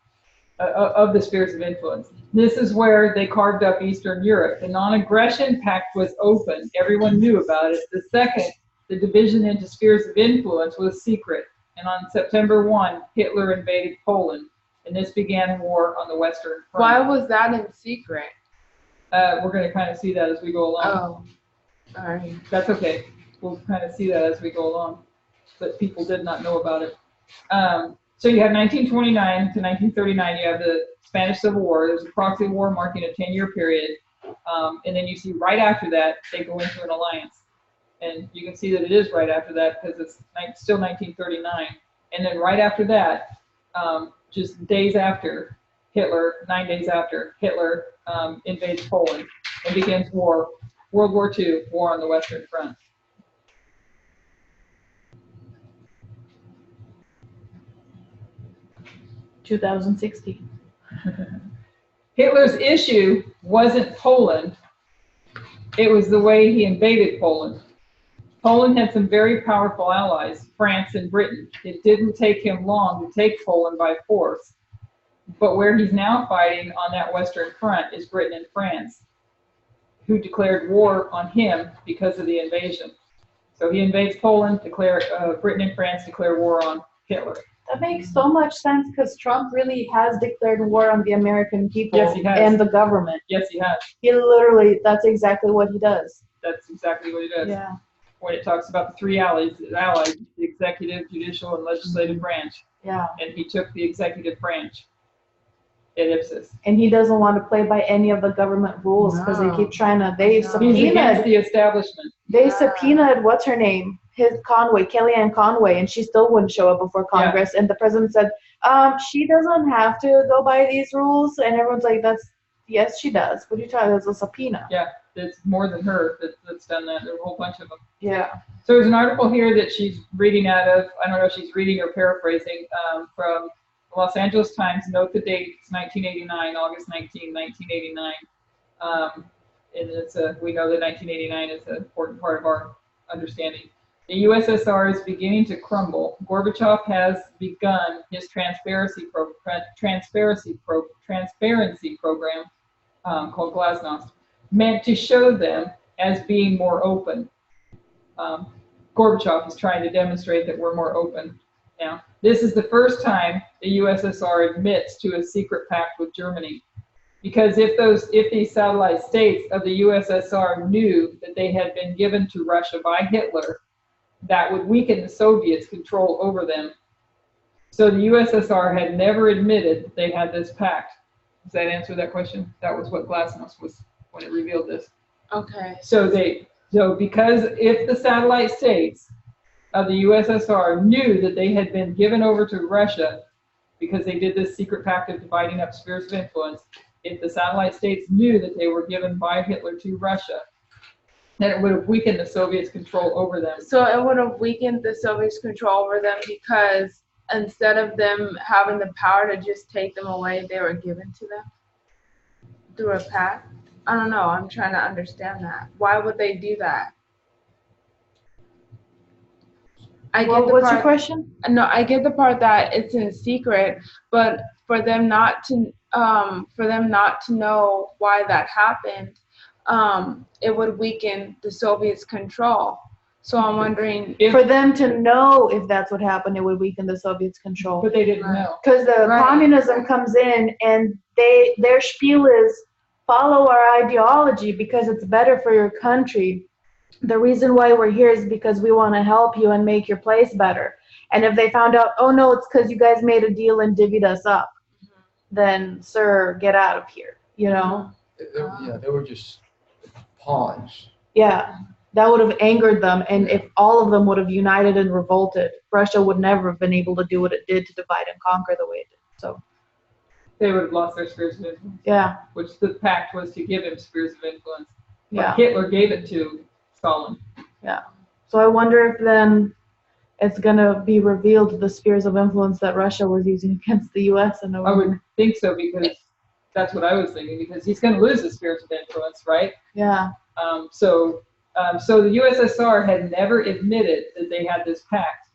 of the spheres of influence. This is where they carved up Eastern Europe. The non-aggression pact was open. Everyone knew about it. The second, the division into spheres of influence, was secret. And on September 1, Hitler invaded Poland. And this began war on the Western Front. Why was that in secret? We're going to kind of see that as we go along. Oh. All right. That's okay. We'll kind of see that as we go along. But people did not know about it. So you have 1929 to 1939, you have the Spanish Civil War. There's a proxy war marking a 10-year period. And then you see right after that, they go into an alliance. And you can see that it is right after that because it's still 1939. And then right after that, just days after, 9 days after, Hitler invades Poland and begins war, World War II, war on the Western Front. $2016. Hitler's issue wasn't Poland, it was the way he invaded Poland. Poland had some very powerful allies, France and Britain. It didn't take him long to take Poland by force. But where he's now fighting on that Western Front is Britain and France, who declared war on him because of the invasion. So he invades Poland, Britain and France declare war on Hitler. That makes so much sense because Trump really has declared war on the American people Yes, he has. and the government. Yes, he has. He literally, that's exactly what he does. That's exactly what he does. Yeah. When it talks about the three allies, the executive, judicial, and legislative branch. Yeah. And he took the executive branch at Ipsos. And he doesn't want to play by any of the government rules because they keep trying to, He's against the establishment. They subpoenaed, what's her name? Kellyanne Conway, and she still wouldn't show up before Congress. Yeah. And the president said, she doesn't have to go by these rules. And everyone's like, yes, she does. What are you talking about? There's a subpoena. Yeah, it's more than her that's done that. There's a whole bunch of them. Yeah. So there's an article here that she's reading out of, I don't know if she's reading or paraphrasing, from the Los Angeles Times. Note the date, it's 1989, August 19, 1989. And we know that 1989 is an important part of our understanding. The USSR is beginning to crumble. Gorbachev has begun his transparency program called Glasnost, meant to show them as being more open. Gorbachev is trying to demonstrate that we're more open now. This is the first time the USSR admits to a secret pact with Germany. Because if these satellite states of the USSR knew that they had been given to Russia by Hitler, that would weaken the Soviets' control over them. So the USSR had never admitted they had this pact. Does that answer that question? That was what Glasnost was when it revealed this. Okay. So because if the satellite states of the USSR knew that they had been given over to Russia because they did this secret pact of dividing up spheres of influence, if the satellite states knew that they were given by Hitler to Russia, then it would have weakened the Soviets' control over them. So it would have weakened the Soviets' control over them because instead of them having the power to just take them away, they were given to them through a pact? I don't know. I'm trying to understand that. Why would they do that? What's your question? No, I get the part that it's in secret, but for them not to know why that happened, it would weaken the Soviets' control. So I'm wondering for them to know if that's what happened, it would weaken the Soviets' control. But they didn't know. Because the communism comes in and their spiel is follow our ideology because it's better for your country. The reason why we're here is because we want to help you and make your place better. And if they found out, oh no, it's because you guys made a deal and divvied us up, then sir, get out of here, you know? Yeah, they were just pawns. Yeah, that would have angered them. And if all of them would have united and revolted, Russia would never have been able to do what it did to divide and conquer the way it did. So they would have lost their spheres of influence. Yeah. Which the pact was to give him spheres of influence. But Yeah. Hitler gave it to Stalin. Yeah. So I wonder if then it's going to be revealed the spheres of influence that Russia was using against the U.S. and I would think so because that's what I was thinking because he's going to lose the spheres of influence, right? Yeah. So the USSR had never admitted that they had this pact.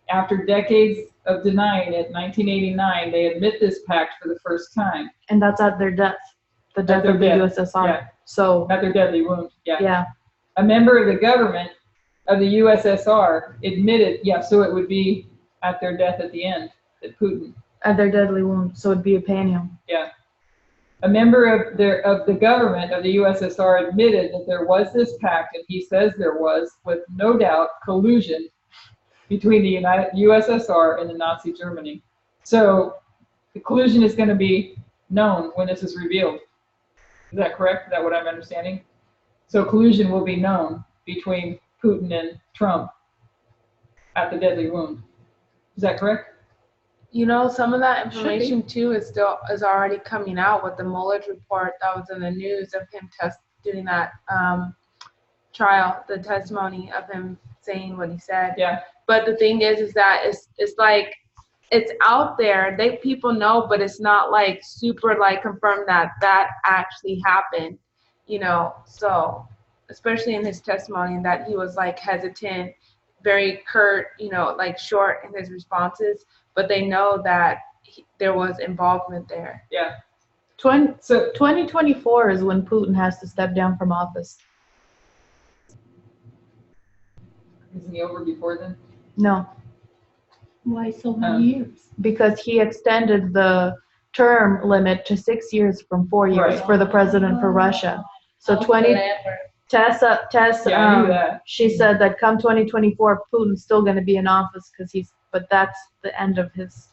After decades of denying it, 1989, they admit this pact for the first time. And that's at their death. The death of the USSR. Yeah. So at their deadly wound. Yeah. Yeah. A member of the government of the USSR admitted, so it would be at their death at the end, that Putin. At their deadly wound, so it'd be a panium. Yeah. A member of the government of the USSR admitted that there was this pact, and he says there was, with no doubt, collusion between the USSR and the Nazi Germany. So the collusion is going to be known when this is revealed. Is that correct? Is that what I'm understanding? So collusion will be known between Putin and Trump at the deadly wound. Is that correct? You know, some of that information too is already coming out with the Mueller's report that was in the news of him doing that trial, the testimony of him saying what he said. Yeah. But the thing is that it's like it's out there. People know, but it's not like super like confirmed that actually happened. You know, so especially in his testimony, that he was like hesitant, very curt, you know, like short in his responses. But they know that there was involvement there. Yeah. 2024 is when Putin has to step down from office. Isn't he over before then? No, Why so many years? because he extended the term limit to 6 years from 4 years Right. for the president for Russia. So Oh, 20, forever. Tess, Yeah, I knew that. she said that come 2024, Putin's still going to be in office but that's the end of his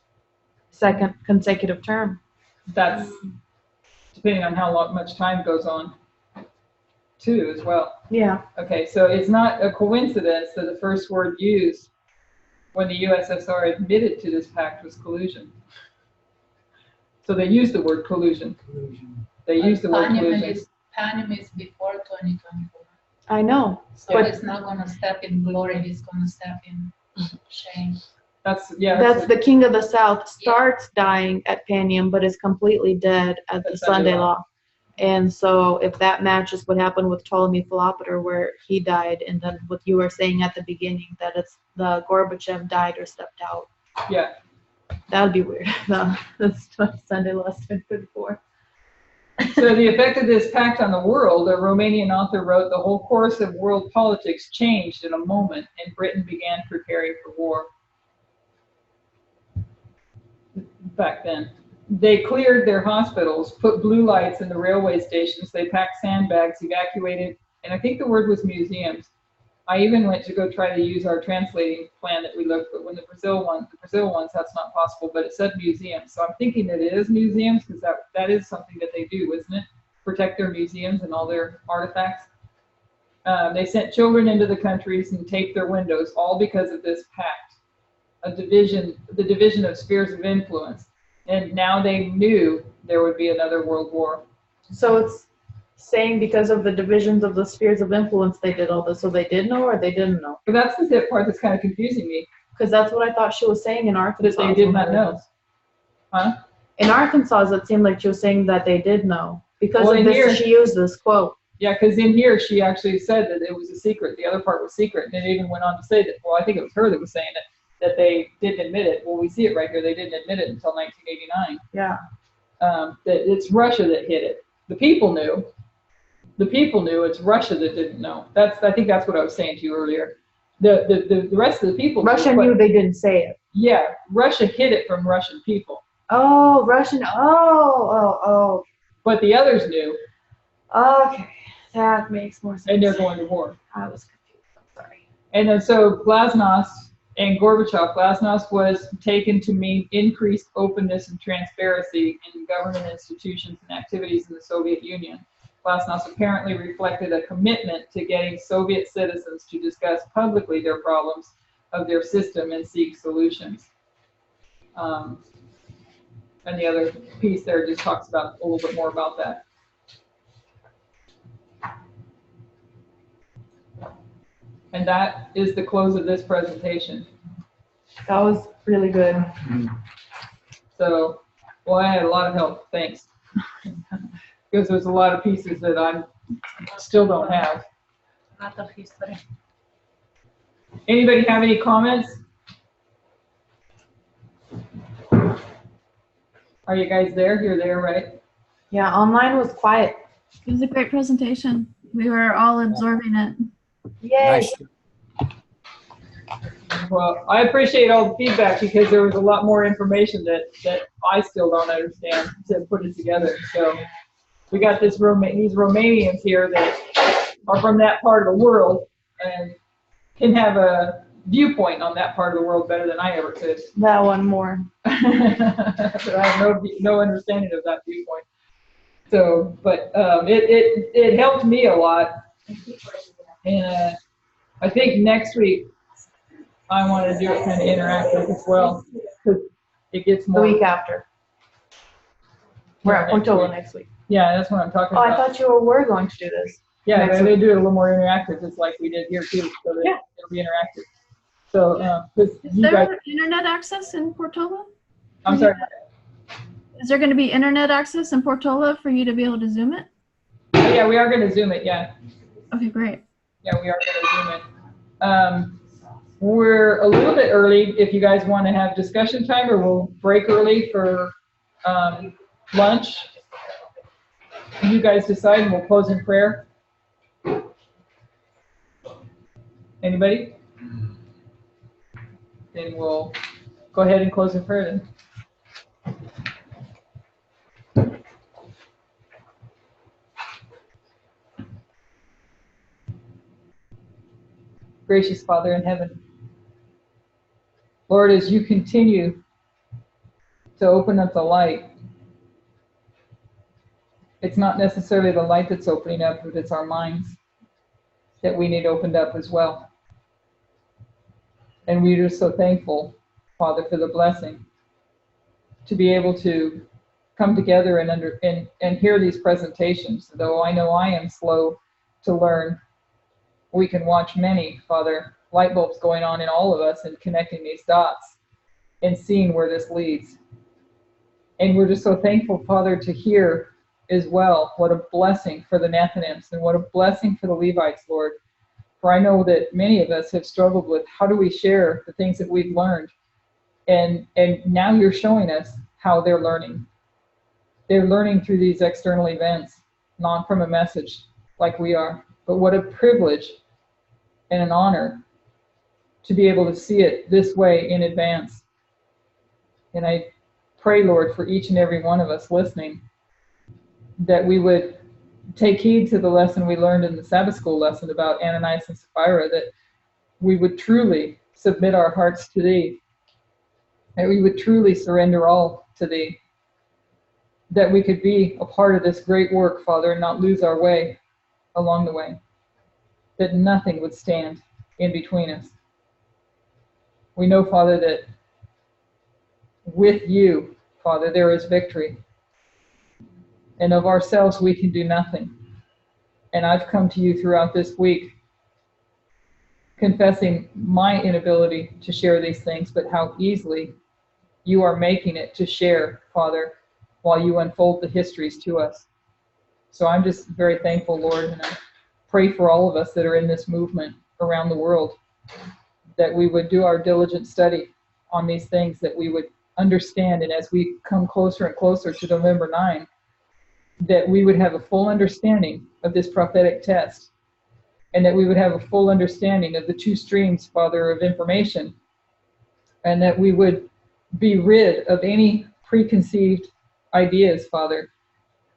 second consecutive term. That's depending on how much time goes on, too, as well. Yeah. Okay, so it's not a coincidence that the first word used when the USSR admitted to this pact was collusion. So they used the word collusion. They used the word collusion. Panem is before 2024. I know. So But- it's not gonna step in glory, he's gonna step in shame. That's the King of the South starts dying at Panium, but is completely dead at the Sunday Law. And so if that matches what happened with Ptolemy Philopator, where he died, and then what you were saying at the beginning, that it's the Gorbachev died or stepped out. Yeah. That would be weird. No, that's Sunday Law 1034. So the effect of this pact on the world, a Romanian author wrote, the whole course of world politics changed in a moment, and Britain began preparing for war. Back then. They cleared their hospitals, put blue lights in the railway stations, they packed sandbags, evacuated, and I think the word was museums. I even went to go try to use our translating plan that we looked, but when the Brazil ones, that's not possible, but it said museums. So I'm thinking that it is museums, because that is something that they do, isn't it? Protect their museums and all their artifacts. They sent children into the countries and taped their windows, all because of this pact. The division of spheres of influence. And now they knew there would be another world war. So it's saying because of the divisions of the spheres of influence they did all this. So they did know or they didn't know? But that's the part that's kind of confusing me. Because that's what I thought she was saying in Arkansas. That they did not know. Huh? In Arkansas, it seemed like she was saying that they did know. Because Well, of this, she used this quote. Yeah, because in here she actually said that it was a secret. The other part was secret. And it even went on to say that, well, I think it was her that was saying it, that they didn't admit it. Well, we see it right here. They didn't admit it until 1989. Yeah. That it's Russia that hid it. The people knew. The people knew. It's Russia that didn't know. I think that's what I was saying to you earlier. The rest of the people. Russia knew, they didn't say it. Yeah, Russia hid it from Russian people. Oh, Russian. Oh. But the others knew. Okay, that makes more sense. And they're going to war. I was confused. I'm sorry. And then so Glasnost and Gorbachev, Glasnost was taken to mean increased openness and transparency in government institutions and activities in the Soviet Union. Glasnost apparently reflected a commitment to getting Soviet citizens to discuss publicly their problems of their system and seek solutions. And the other piece there just talks about a little bit more about that. And that is the close of this presentation. That was really good. So, well, I had a lot of help, thanks. Because there's a lot of pieces that I still don't have. A lot of history. Anybody have any comments? Are you guys there? You're there, right? Yeah, online was quiet. It was a great presentation. We were all absorbing it. Yay. Nice. Well, I appreciate all the feedback because there was a lot more information that I still don't understand to put it together. So we got these Romanians here that are from that part of the world and can have a viewpoint on that part of the world better than I ever could. That one more. But I have no understanding of that viewpoint. So, but it helped me a lot. And I think next week I want to do it kind of interactive as well, because it gets The more. week after. We're at next Portola week. next week. Yeah, that's what I'm talking Oh, about. I thought you were going to do this. Yeah, next they week. do it a little more interactive, just like we did here too. So that Yeah. it'll be interactive. So, because Is you guys, there internet access in Portola? I'm sorry. Is there going to be internet access in Portola for you to be able to Zoom it? Oh, yeah, we are going to Zoom it. Yeah. Okay, great. Yeah, we are going to Zoom it. We're a little bit early if you guys want to have discussion time, or we'll break early for lunch. You guys decide, and we'll close in prayer. Anybody? Then we'll go ahead and close in prayer then. Gracious Father in heaven, Lord, as you continue to open up the light, it's not necessarily the light that's opening up, but it's our minds that we need opened up as well. And we're just so thankful, Father, for the blessing to be able to come together and hear these presentations. Though I know I am slow to learn, we can watch many, Father, light bulbs going on in all of us and connecting these dots and seeing where this leads. And we're just so thankful, Father, to hear as well what a blessing for the Nathanims and what a blessing for the Levites, Lord. For I know that many of us have struggled with how do we share the things that we've learned. And now you're showing us how they're learning. They're learning through these external events, not from a message like we are. But what a privilege and an honor to be able to see it this way in advance. And I pray, Lord, for each and every one of us listening, that we would take heed to the lesson we learned in the Sabbath school lesson about Ananias and Sapphira, that we would truly submit our hearts to Thee, that we would truly surrender all to Thee, that we could be a part of this great work, Father, and not lose our way along the way, that nothing would stand in between us. We know, Father, that with you, Father, there is victory. And of ourselves, we can do nothing. And I've come to you throughout this week confessing my inability to share these things, but how easily you are making it to share, Father, while you unfold the histories to us. So I'm just very thankful, Lord, and I pray for all of us that are in this movement around the world, that we would do our diligent study on these things, that we would understand, and as we come closer and closer to November 9, that we would have a full understanding of this prophetic test, and that we would have a full understanding of the two streams, Father, of information, and that we would be rid of any preconceived ideas, Father,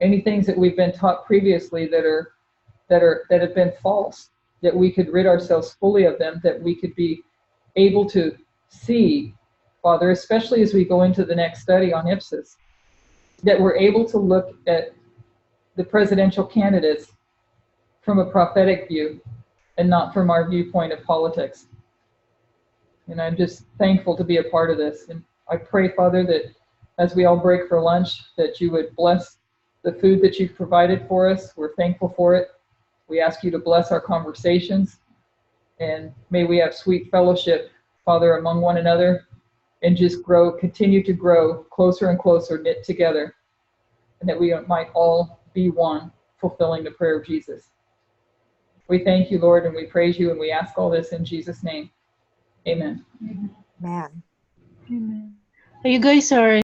any things that we've been taught previously that have been false, that we could rid ourselves fully of them, that we could be able to see, Father, especially as we go into the next study on Ipsos, that we're able to look at the presidential candidates from a prophetic view and not from our viewpoint of politics. And I'm just thankful to be a part of this. And I pray, Father, that as we all break for lunch, that you would bless the food that you've provided for us. We're thankful for it. We ask you to bless our conversations, and may we have sweet fellowship, Father, among one another, and just grow, continue to grow closer and closer, knit together, and that we might all be one, fulfilling the prayer of Jesus. We thank you, Lord, and we praise you, and we ask all this in Jesus' name. Amen. Man. Amen. You guys are